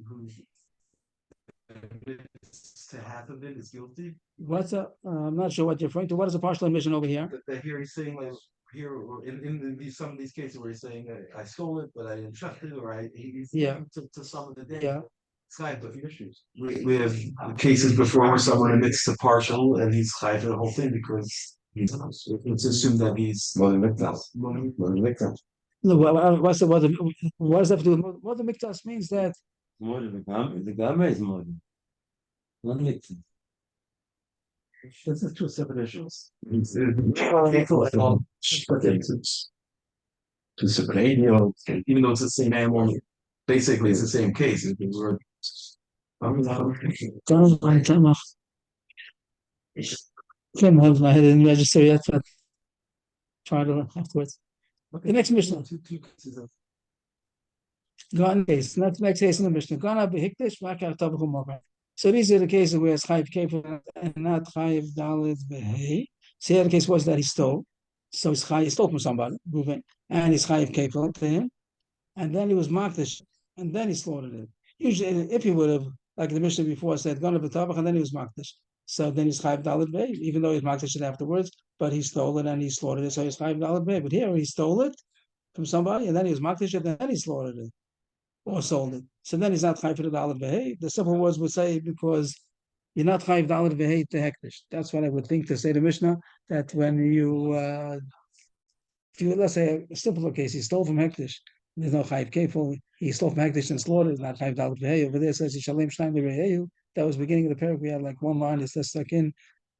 admits to half of it is guilty? I'm not sure what you're referring to. What is a partial admission over here? That here he's saying, like, here or in some of these cases where he's saying I stole it, but I didn't trust it, or he's to some of the day. Yeah. It's kind of issues. We have cases before where someone admits to partial and he's high for the whole thing because it's assumed that he's No, what's that have to do? What the miktas means that The gamma is more. Not mixing. This is two separate issues. Two separate animals, even though it's the same animal, basically it's the same case. Can't have my head in register yet, but try to afterwards. The next Mishnah. Gone case. Next case in the Mishnah. Gone behikdish vakar tabachu mover. So these are the cases where it's chayiv kefir and not chayiv dalit behei. So the case was that he stole. So he stole from somebody, Reuven, and he's chayiv kefir to him. And then he was makdish, and then he slaughtered it. Usually, if he would have, like the Mishnah before said, gone b'tabach, and then he was makdish. So then he's chayiv dalit behei, even though he's makdish it afterwards, but he stole it and he slaughtered it, so he's chayiv dalit behei. But here he stole it from somebody, and then he was makdish it, and then he slaughtered it or sold it. So then he's not chayiv for the dalit behei. The simple words would say because you're not chayiv dalit behei to hektish. That's what I would think to say to Mishnah, that when you, let's say a simpler case, he stole from hektish, there's no chayiv kefil. He stole from hektish and slaughtered, it's not chayiv dalit behei. Over there it says Yishalem Shnayim L'Reyehu. That was the beginning of the paragraph. We had like one line that's stuck in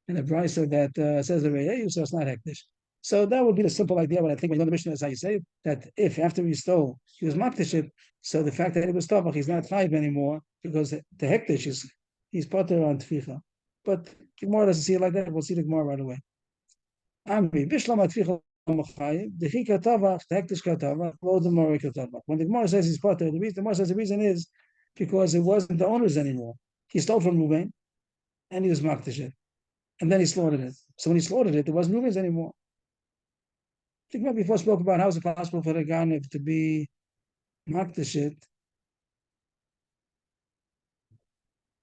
a brisa that says the Reyehu, so it's not hektish. So that would be the simple idea. But I think when you know the Mishnah is how you say it, that if after he stole, he was makdish, so the fact that he was tabach, he's not chayiv anymore because the hektish he's potter on tficha. But the Gemara doesn't see it like that. We'll see the Gemara right away. Amri bishlam tficha machayiv the chika tabach the hektish katavach lo the mori katavach. When the Gemara says he's potter, the Gemara says the reason is because it wasn't the owners anymore. He stole from Reuven, and he was makdish, and then he slaughtered it. So when he slaughtered it, there wasn't Reuven's anymore. I think before spoke about how is it possible for a Ganav to be makdish.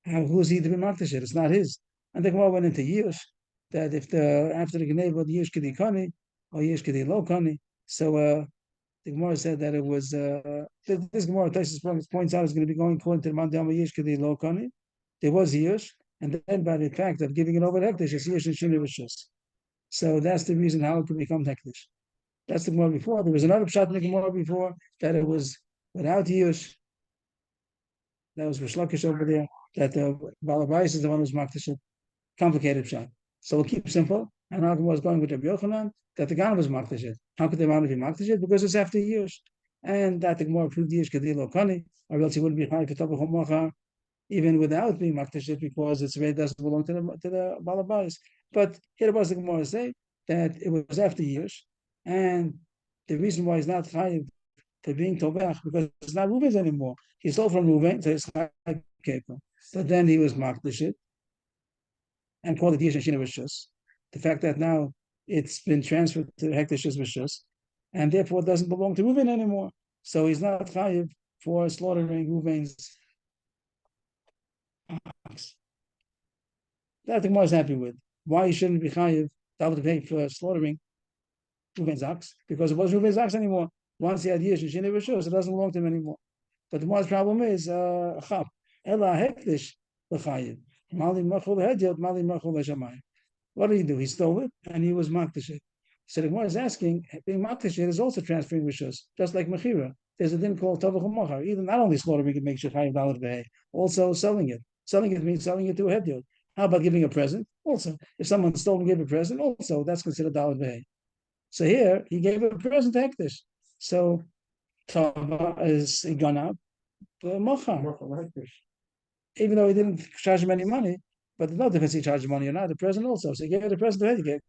Who's he to be makdish? It's not his. And the Gemara went into Yush, that if after the Geneva, the Yush Kedi Kani, or Yush Kedi Lo Kani. So the Gemara said that it was, this Gemara points out is going to be going according to the Mandama Yush Kedi Lo Kani. There was Yush, and then by the fact of giving it over to Hektish, it's Yush and Shini Rishus. So that's the reason how it could become Hektish. That's the Gemara before. There was another pshat in the Gemara before that it was without Yush. That was Rish Lakish over there. That the Balabais is the one who's makdish. Complicated pshat. So we'll keep it simple. And our Gemara was going with Rabbi Yochanan that the Ganav was makdish. How could the Ganav be makdish? Because it's after Yush. And that the Gemara proved Yush Kedilo Kani, or else he wouldn't be high for Tabach Mocha even without being makdish because it's really doesn't belong to the Balabais. But here was the Gemara say that it was after Yush. And the reason why he's not chayiv for being tovach because it's not Reuven's anymore. He stole from Reuven, so it's chayiv kefir. But then he was makdish and called it Yesh and Shina Rishus. The fact that now it's been transferred to Hektish's Rishus, and therefore it doesn't belong to Reuven anymore. So he's not chayiv for slaughtering Reuven's ox. That the Gemara is happy with. Why he shouldn't be chayiv for slaughtering Reuven's ox, because it wasn't Reuven's ox anymore. Once he had Yish and Shini Rishus, it doesn't belong to him anymore. But the Gemara's problem is Chab. Ela Hektish L'Chayiv. Mali Machul Hedyot, Mali Machul L'Shamayim. What did he do? He stole it and he was Maktish. So the Gemara is asking, being Maktish is also transferring Rishus, just like Mechira. There's a thing called Tavach Machar. Either not only slaughtering it makes you Chayiv Dalet V'Hei, also selling it. Selling it means selling it to a Hedyot. How about giving a present? Also, if someone stole and gave a present, also that's considered Dalet V'Hei. So here he gave a present to Hektish. So Tava is gone up, Machar. Even though he didn't charge him any money, but there's no difference he charged money or not. The present also. So he gave it a present to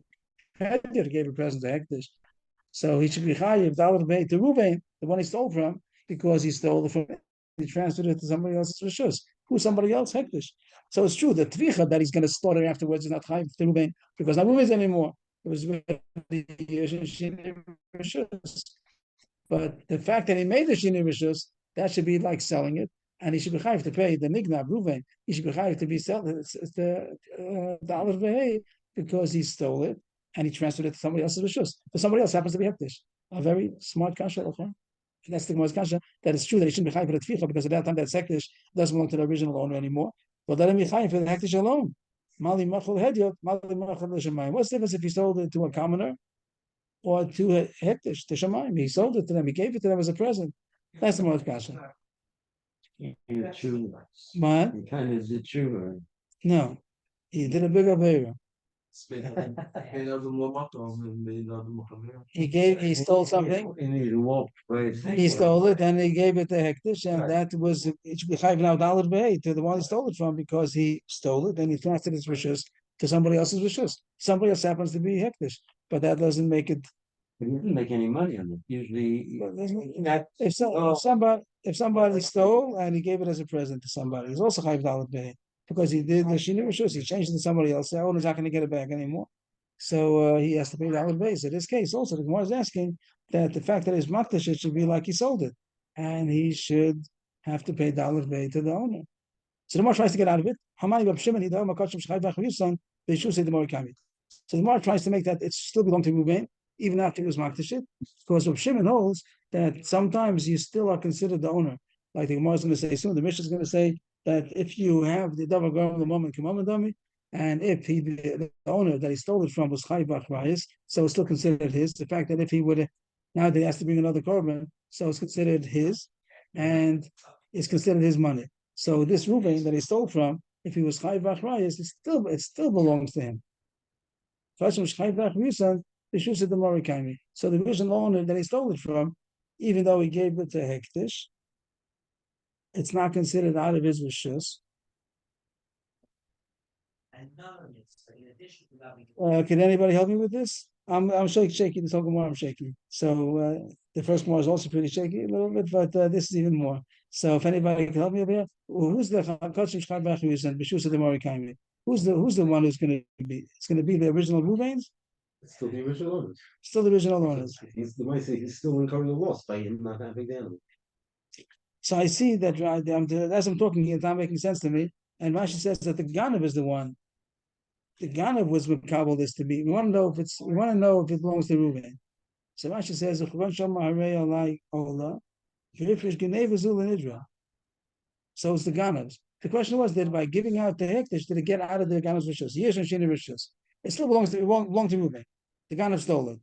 Hektish. He gave a present to Hektish. So he should be chayiv Dalet V'Hei to Ruvain, the one he stole from, because he stole it from. He transferred it to somebody else's rishus. Who's somebody else? Hektish. So it's true the tvicha that he's going to slaughter afterwards is not chayiv to Ruvain because not Ruvain's anymore. It was rishus. But the fact that he made the shini rishus, that should be like selling it, and he should be chayiv to pay the nignab Ruvain. He should be chayiv to be selling the Dalet V'Hei because he stole it and he transferred it to somebody else's rishus. But somebody else happens to be hektish. A very smart kasha. Okay? That's the most kasha. That it's true that he shouldn't be chayiv for the tficha because at that time that hektish doesn't belong to the original owner anymore. But let him be chayiv for the hektish alone. Mali machul hedyot, mali machul l'shamayim. What's the difference if he sold it to a commoner or to a hektish, to shamayim? He sold it to them. He gave it to them as a present. That's the most kasha. What? He kind of did true. No, he did a bigger favor. He stole something. He stole it and he gave it to Hektish, and that was it should be chayiv now Dalet V'Hei to the one he stole it from because he stole it and he transferred his rishus to somebody else's rishus. Somebody else happens to be Hektish, but that doesn't make it. He didn't make any money on it. Usually, If somebody stole and he gave it as a present to somebody, he's also chayiv Dalet V'Hei. Because he did the shini rishus, he changed it to somebody else. The owner's not going to get it back anymore, so he has to pay Dalet V'Hei. So in this case, also the Gemara is asking that the fact that his makdash it should be like he sold it, and he should have to pay Dalet V'Hei to the owner. So the Gemara tries to get out of it. So the Gemara tries to make that it still belong to Ruvain even after he was makdash it, because Reb Shimon holds that sometimes you still are considered the owner. Like the Gemara is going to say soon, the Mishnah is going to say that if you have the davar garam the moment dami, and if the owner that he stole it from was chayiv b'achrayis, so it's still considered his. The fact that if he would now they has to bring another korban, so it's considered his, and it's considered his money. So this Ruvain that he stole from, if he was chayiv b'achrayis, it still belongs to him. So the original owner that he stole it from, even though he gave it to Hektish, it's not considered out of his rishus. Can anybody help me with this? I'm shaking. This whole Gemara I'm shaking. So the first Gemara is also pretty shaky a little bit, but this is even more. So if anybody can help me over here, who's the Who's the one who's going to be? It's going to be the original Ruvains. It's still the original owners. Still the original owners. He's he's still incurring the loss by him not having the animal. So I see that as I'm talking here, it's not making sense to me. And Rashi says that the Ganav is the one. The Ganav was what Kabul is to be. We want to know if it belongs to Reuven. So Rashi says, so it's the Ganavs. The question was that by giving out the Hektish, did it get out of the Ganav's rishus? Yesh and Shini rishus. It still belongs to Reuven. The Ganav stole it.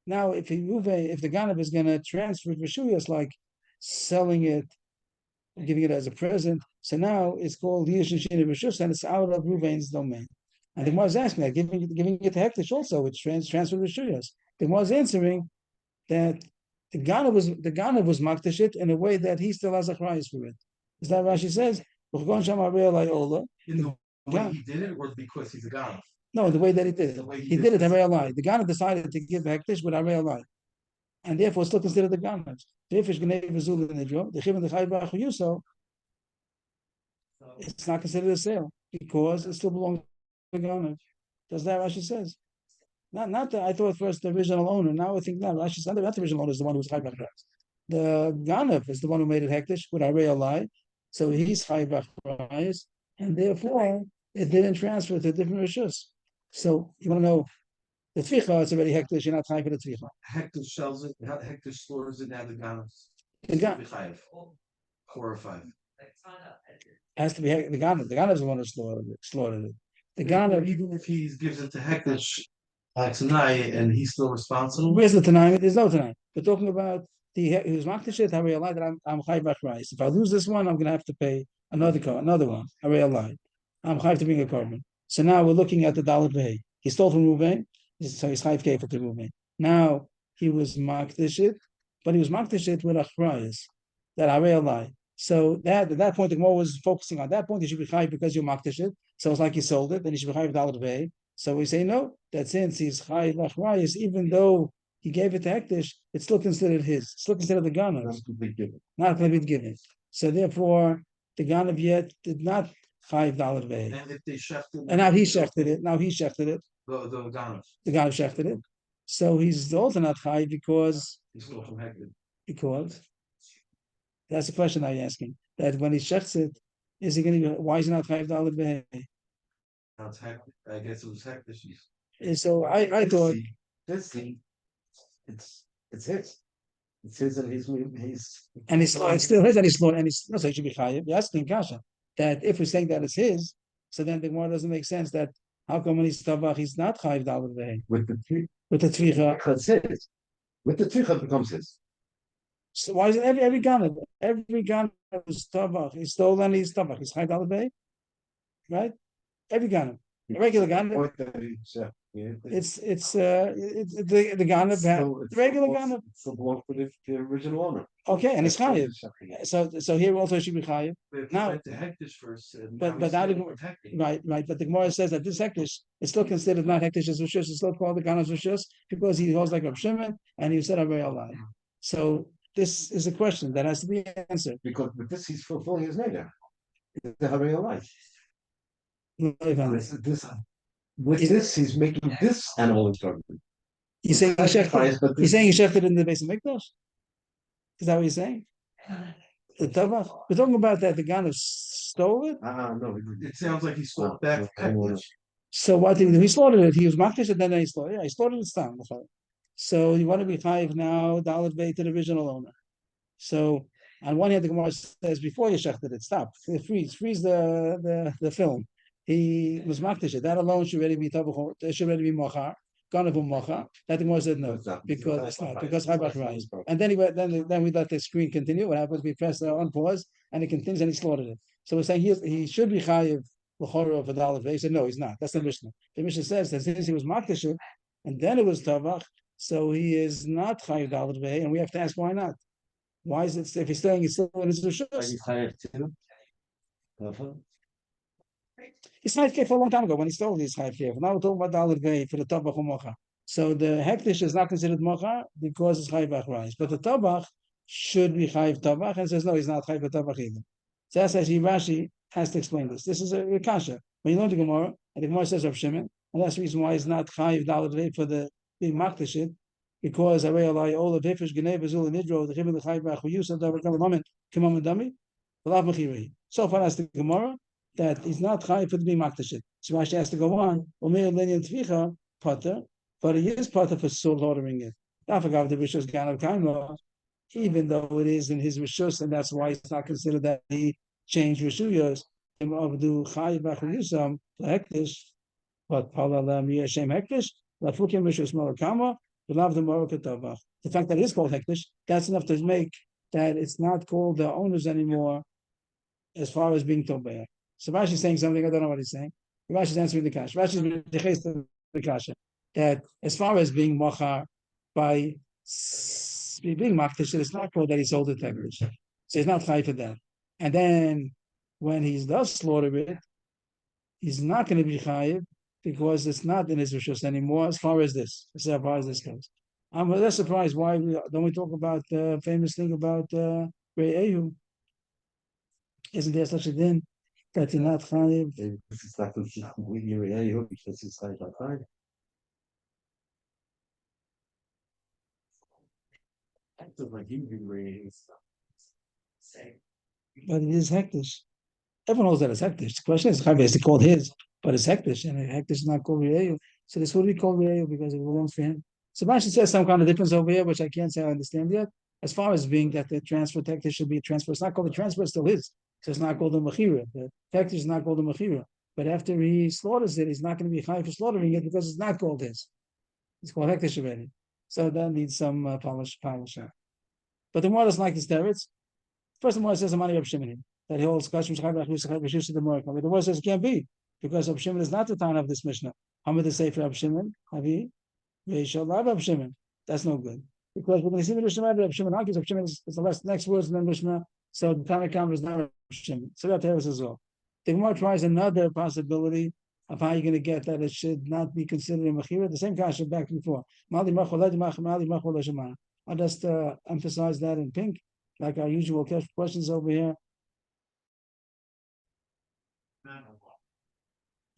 Now, if the Ganav is going to transfer it rishuyas, like selling it, giving it as a present, so now it's called Yesh and Shini rishus, and it's out of Reuven's domain. And the Gemara is asking that, giving it to Hektish also, it's transferred rishuyas. The Gemara is answering that the Ganav was maktashit in a way that he still has a chrayis for it. Is that Rashi says? In the way he did it, or because he's a god? No, the way that he did it. He did it Harei Alai. The Ganav decided to give Hektish with Harei Alai. And therefore still considered the Ganav. It's not considered a sale because it still belongs to the Ganav. Does that Rashi says? Not that I thought first the original owner. Now I think Rashi said not the original owner is the one who was Chayv B'Achrais. The Ganav is the one who made it Hektish with Harei Alai. So he's Chayv B'Achrais, and therefore it didn't transfer to different rishus. So you want to know The tvicha, it's already hektish. You're not chayiv for the tvicha. Hector sells it, Hector slaughters it, now the Ganav. The Gan- 4 or 5. has to be the Ganav. The Ganav is the one who slaughtered it. The Ganav. Even if he gives it to Hector tonight and he's still responsible. Where's the Tanaim? There's no Tanaim. We're talking about who's makdish. I realize that I'm chayiv b'achrais. If I lose this one, I'm going to have to pay another one. I realize I'm chayiv to bring a korban. So now we're looking at the Dalit Vehei. He stole from Ruvain, so he's chayiv kefir to Ruvain. Now he was makdish, but he was makdish with achrais that I realize. So that at that point, the Gemara was focusing on that point. He should be chayiv because you makdish it. So it's like he sold it, then he should be chayiv Dalit Vehei. So we say no, that since he's chayiv achrayis, even though he gave it to Hektish, it's still considered his. It's still considered the Ganav. Not going to be given. So therefore, the Ganav yet did not chayiv Dalit Vehei. And if they shechted And now he shechted it. the Ganav. The Ganav shechted it. So he's also not chayiv because He stole from Hector. That's the question I'm asking. That when he shechts it, is he going to? Why is he not chayiv Dalit Vehei? Now it's Hector. I guess it was Hector. So I thought. This thing, it's his. It's his and he's And it's still his, and he's slaughtered, and he's no, so it should be chayiv. You're asking Kasha that if we're saying that it's his, so then the Gemara doesn't make sense. That how come when he's tabach, he's not chayiv Dalit Vehei with the tvicha? It's his. With the tvicha becomes his. So why is it every Ganav is tabach? He's stolen, he's tabach. He's chayiv Dalit Vehei, right? Every Ganav, a regular Ganav. It's the Ganav, the regular Ganav. It's belongs to the original owner. Okay, and it's chayiv. So here also it should be chayiv. Now, the Hector's first. but now right. But the Gemara says that this hektish is still considered not hektish as rishus. It's still called the Ganav rishus because he holds like Rav Shimon and he said very alive. So this is a question that has to be answered. Because with this he's fulfilling his neder. It's the Harei life. With this he's making this animal instrument. He's saying he shechted in the base of Mikdash? Is that what you're saying? The Tavach? We're talking about that the Ganav stole it? No. It sounds like he stole back Hector. So what did he do? He slaughtered it. He was makdish and then he slaughtered it. Yeah, he slaughtered it down. So you want to be chayiv now, Dalit Vehei to the original owner. So on one hand, the Gemara says before you shechted it, stop, freeze the film. He was makdish it. That alone should already be tabach. It should already be mochar. Ganav mochar. That the Gemara said no because it's not because chayiv achrayis. And then we let the screen continue. What happens? We press on pause and it continues and he slaughtered it. So we're saying he should be chayiv l'chorah of a Dalit Vehei. He said no, he's not. That's the Mishnah. The Mishnah says that since he was makdish it and then it was tabach, so he is not chayiv Dalit Vehei, and we have to ask why not. Why is it if he's saying he's still in his rishus? He's chayiv kefir for a long time ago when he stole these chayiv kefir. Now we're talking about Dalit Vehei for the tabach or mocha. So the hektish is not considered mocha because it's chayiv achrayis, but the tabach should be chayiv tabach, and says no, he's not chayiv tabach either. So that's actually Rashi has to explain this. This is a kasha. When you learn the Gemara, and the Gemara says Rav Shimon, and that's the reason why he's not chayiv Dalit Vehei for the being makdish, because I realize all the difference Geneva Zul and Nidro, the Chibur the Chayiv B'Achu Yusuf, the Rabbi Moment, Kamam Dami, the Lav Mechiri. So far as the Gemara that he's not chayiv for the being makdish. So Rashi has to go on. Omer Lenyan Tvicha Potter, but he is Potter for slaughtering it. I forgot the Rishus Ganav Kaimah, even though it is in his Rishus, and that's why it's not considered that he changed Rishuyos. Of do Chayiv B'Achu Yusuf Hektish, but Palalam Yeshem Hektish, Lafukim Rishus Bava Kamma. The fact that it is called hektish, that's enough to make that it's not called the owners anymore as far as being tobeah. So Rashi is saying something, I don't know what he's saying. Rashi is answering the kasha. Rashi is the kasha that as far as being mochar by being makdish, it's not called that he sold it hektish. So he's not chayiv for that. And then when he does slaughter it, he's not going to be chayiv because it's not in his rishus anymore as far as this goes. I'm less surprised why don't we talk about the famous thing about Re'ehu? Isn't there such a din that you're not chayiv? It's not with your Yehu because it's like a fine. But it is hektish. Everyone knows that it's hektish. The question is, it's called his, but it's hektish, and hektish is not called Re'ehu. So this would be called Re'eu because it belongs to him. So Rashi says some kind of difference over here, which I can't say I understand yet. As far as being that the transfer technically should be a transfer, it's not called a transfer, it's still his. So it's not called a mechira. The technically is not called a mechira. But after he slaughters it, he's not going to be high for slaughtering it because it's not called his. It's called hektish already. So that needs some polish. But the more doesn't like this teretz. First of all, it says the money of Shimon that he holds kashim shachar b'achus the more. But the word says it can't be because Rab Shimon is not the town of this Mishnah. Hamid the Sefer Rab Shimon, Havi, Veishal Rab Shimon. That's no good because we're going to see the Mishnah Rab Shimon. Rab Shimon is the next words in the Mishnah. So the Tana Kamma is not Rab Shimon. So that tells us as well. The Gemara tries another possibility of how you're going to get that it should not be considered a mechira. The same kasha back before. I'll just emphasize that in pink, like our usual questions over here.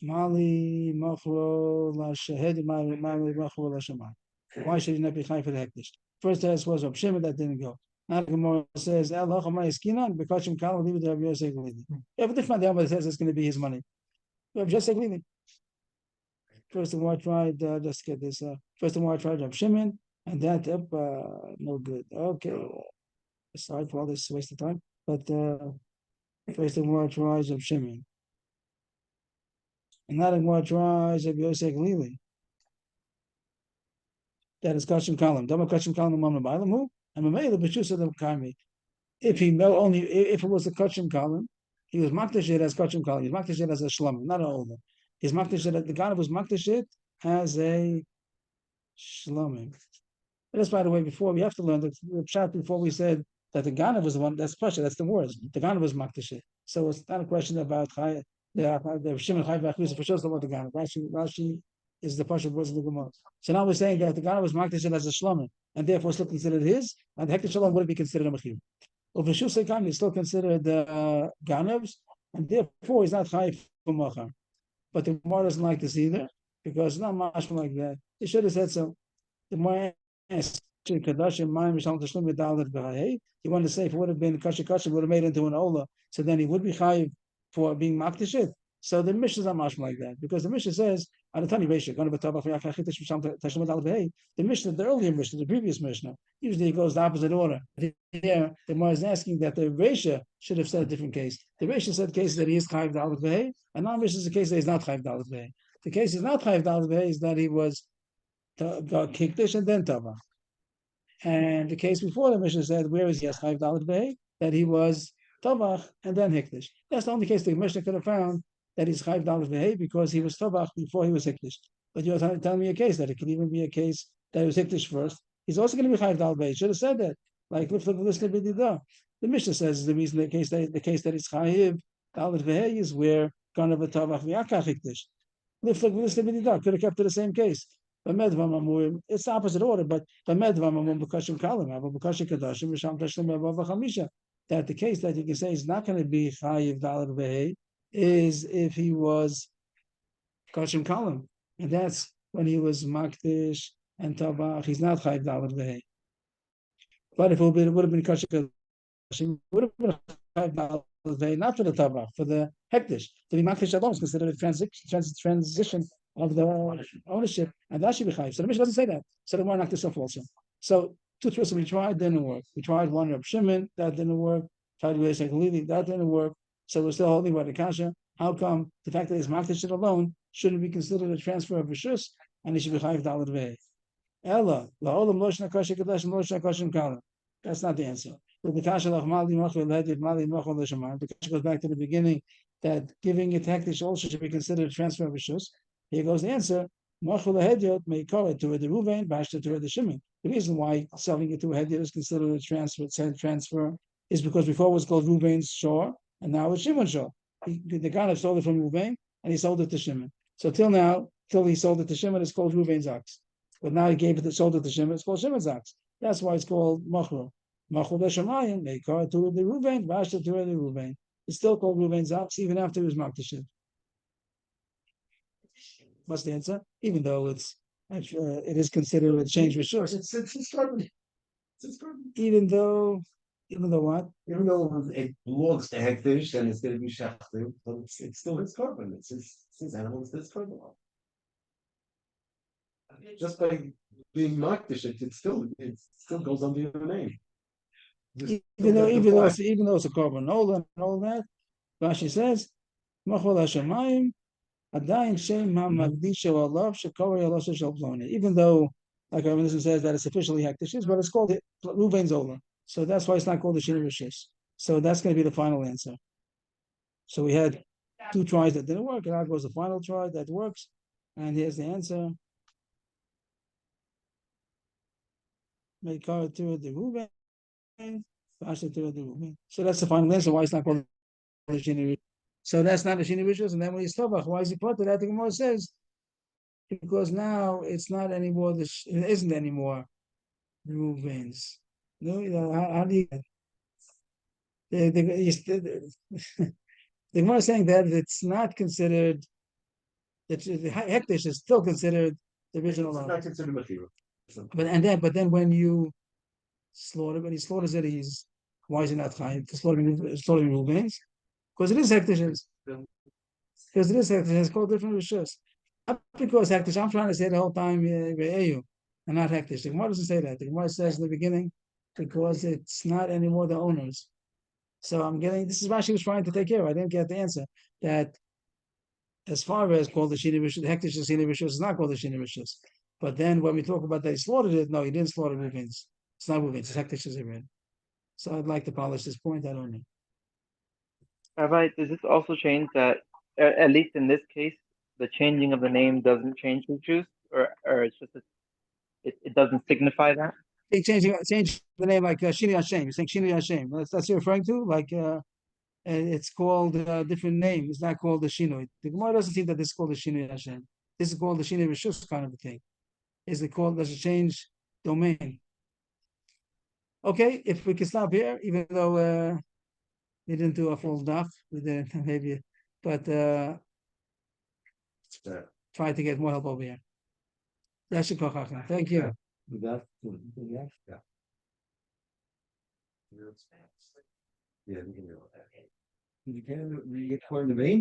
Mali machro la shahed mali machro la shema. Why should he not be high for the hektish? First test was Rab Shimon that didn't go. Now the Gemara says El Hachamay Eskinan because Shem Kal leave it to Rabbi Yosef Lili. If the Gemara says it's going to be his money, Rabbi Yosef Lili. First of all, I tried just get this. First of all, I tried Rab Shimon, and that no good. Okay, sorry for all this waste of time. But first of all, I tried Rab Shimon. And not anymore tries Rabbi Yosef Lili. That is Kashim Kalam. Dama Kashim Kalam Mamma Bailamu, and Mamela B'Shusa the Kami. If he only if it was a Kashim Kalam, he was Maktashit as Kashim Kalam. He's Maktashit as a Shlom, not an older. He's Maktashit, the God was Maktashit as a Shlomim. That's by the way, before we have to learn the chat before we said that the Ganav was the one, that's Pasha, that's the words. The Ganav was Maktashit. So it's not a question about the Shimon Chai V'Achus for sure is the word the Ganav. Rashi is the Pasha words of the Gemara. So now we're saying that the Ganav was Maktashit as a Shlomim, and therefore still considered his, and the Hektish Shalom wouldn't be considered a Mechir. Over Shusay Kam, he's still considered Ganavs, and therefore he's not Chai for Machar. But the Gemara doesn't like this either, because it's not much like that. He should have said so. The Gemara asks, he wanted to say if it would have been Kasha would have made it into an Ola, so then he would be Chayiv for being Maktashit. So the Mishnah is not much like that, because the Mishnah says, the Mishnah, the earlier Mishnah, the previous Mishnah, usually it goes the opposite order. Here, the Gemara is asking that the Reisha should have said a different case. The Reisha said case that he is Chayiv Dalet V'Hei, and now Mishnah is a case that he's not Chayiv Dalet V'Hei. The case is not Chayiv Dalet V'Hei is that he was got Kikdish and then Tava. And the case before the Mishnah said, where is he as Chayiv Dalet V'Hei? That he was Tavach and then Hikdish. That's the only case the Mishnah could have found that he's Chayiv Dalet V'Hei because he was Tavach before he was Hikdish. But you're telling me a case that it could even be a case that he was Hikdish first. He's also going to be Chayiv Dalet V'Hei. Should have said that. Like, the Mishnah says the reason the case that it's Chayiv Dalet V'Hei is where Ganav Tavach V'Yakach Hikdish. Could have kept it the same case. It's the opposite order, but that the case that you can say is not going to be Chayiv Dalet V'Hei is if he was Kashim Kalam, and that's when he was Makdish and Tabach. He's not Chayiv Dalet V'Hei. But if it would have been Kashim Kalam, would have been Chayiv Dalet V'Hei, not for the Tabach, for the Hektish. To be Makdish alone is considered a transition of the ownership, and that should be Chayiv. So the Mishnah doesn't say that. So the Gemara knocked this off also. So two twists we tried, didn't work. We tried one Rab Shimon, that didn't work. Tried to say Galili, that didn't work. So we're still holding by the Kasha. How come the fact that he's Makdish alone shouldn't be considered a transfer of Rishus, and he should be Chayiv Dalet V'Hei? Ella, la'olam loshna kasha kadesh loshna kashim kala. That's not the answer. With the Kasha lachmali machol lehdid mali machol l'shamar. The Kasha goes back to the beginning that giving it hektish also should be considered a transfer of Rishus. Here goes the answer. Machol lehedyot may call it to the Ruvain, bashta to the Shimon. The reason why selling it to a hedyot is considered a transfer is because before it was called Ruvain's shore, and now it's Shimon's shore. The guy sold it from Ruvain, and he sold it to Shimon. So till he sold it to Shimon, it's called Ruvain's ox. But now he sold it to Shimon, it's called Shimon's ox. That's why it's called Machro. Machro Beshamayim, they call it to the Ruvain, bashta to the Ruvain. It's still called Ruvain's ox, even after it was Maktashim. What's the answer? Even though it is considered a change for sure. It's carbon. Even though what? Even though it belongs to Hektish and it's going to be Shachtim, but it's still his carbon. It's his animal, it's his carbon. Just by being Makdish, it still goes under your name. Just Even though, don't even though, apply. it's, even though it's a korban ola and all that, Rashi says, "Machol hashamayim adayin shem hamagdisha olav shekori alosha shel ploni." Even though, like our minister says, that it's officially hektishes, but it's called Ruvain's ola, so that's why it's not called the shini rishis. So that's going to be the final answer. So we had two tries that didn't work, and out goes the final try that works, and here's the answer. Meikar to the Ruvain. So that's the final answer. Why it's not called the Shini? So that's not a Shini Rishos. And then when he's Tovach, why is he put that? The Gemara says because now it's not anymore. It isn't anymore Reuven's. No, how do you? The Gemara is saying that it's not considered. That the hektish is still considered the original. It's not considered material. But then when you when he slaughters it, why is he not chayiv for slaughtering Reuven's? Because it is hektish. Because it is hektish, it's called different rishus. Not because hektish, I'm trying to say the whole time ve'eyu, and not hektish. The Gemara doesn't say that. The Gemara says in the beginning because it's not anymore the owners. So I'm getting this is what she was trying to take care of. I didn't get the answer that as far as called the shini rishus, the hektish the shini rishus is not called the shini rishus. But then when we talk about that he slaughtered it, no, he didn't slaughter Reuven's. It's not Reuven's. It's hektish as a So I'd like to polish this point. I don't know. Rabbi, does this also change that, at least in this case, the changing of the name doesn't change the juice, or it's just it doesn't signify that? Change the name like Shini Hashem. You're saying Shini Hashem. That's you're referring to? Like it's called a different name. It's not called the Shinoi. The Gemara doesn't see that this is called the Shini Hashem. This is called the Shini Rishus kind of a thing. Is it called, does it change domain? Okay, if we can stop here, even though we didn't do a full daf, we didn't maybe, but try to get more help over here. Thank you. Yeah. Yeah, we can do that. You can read the vein.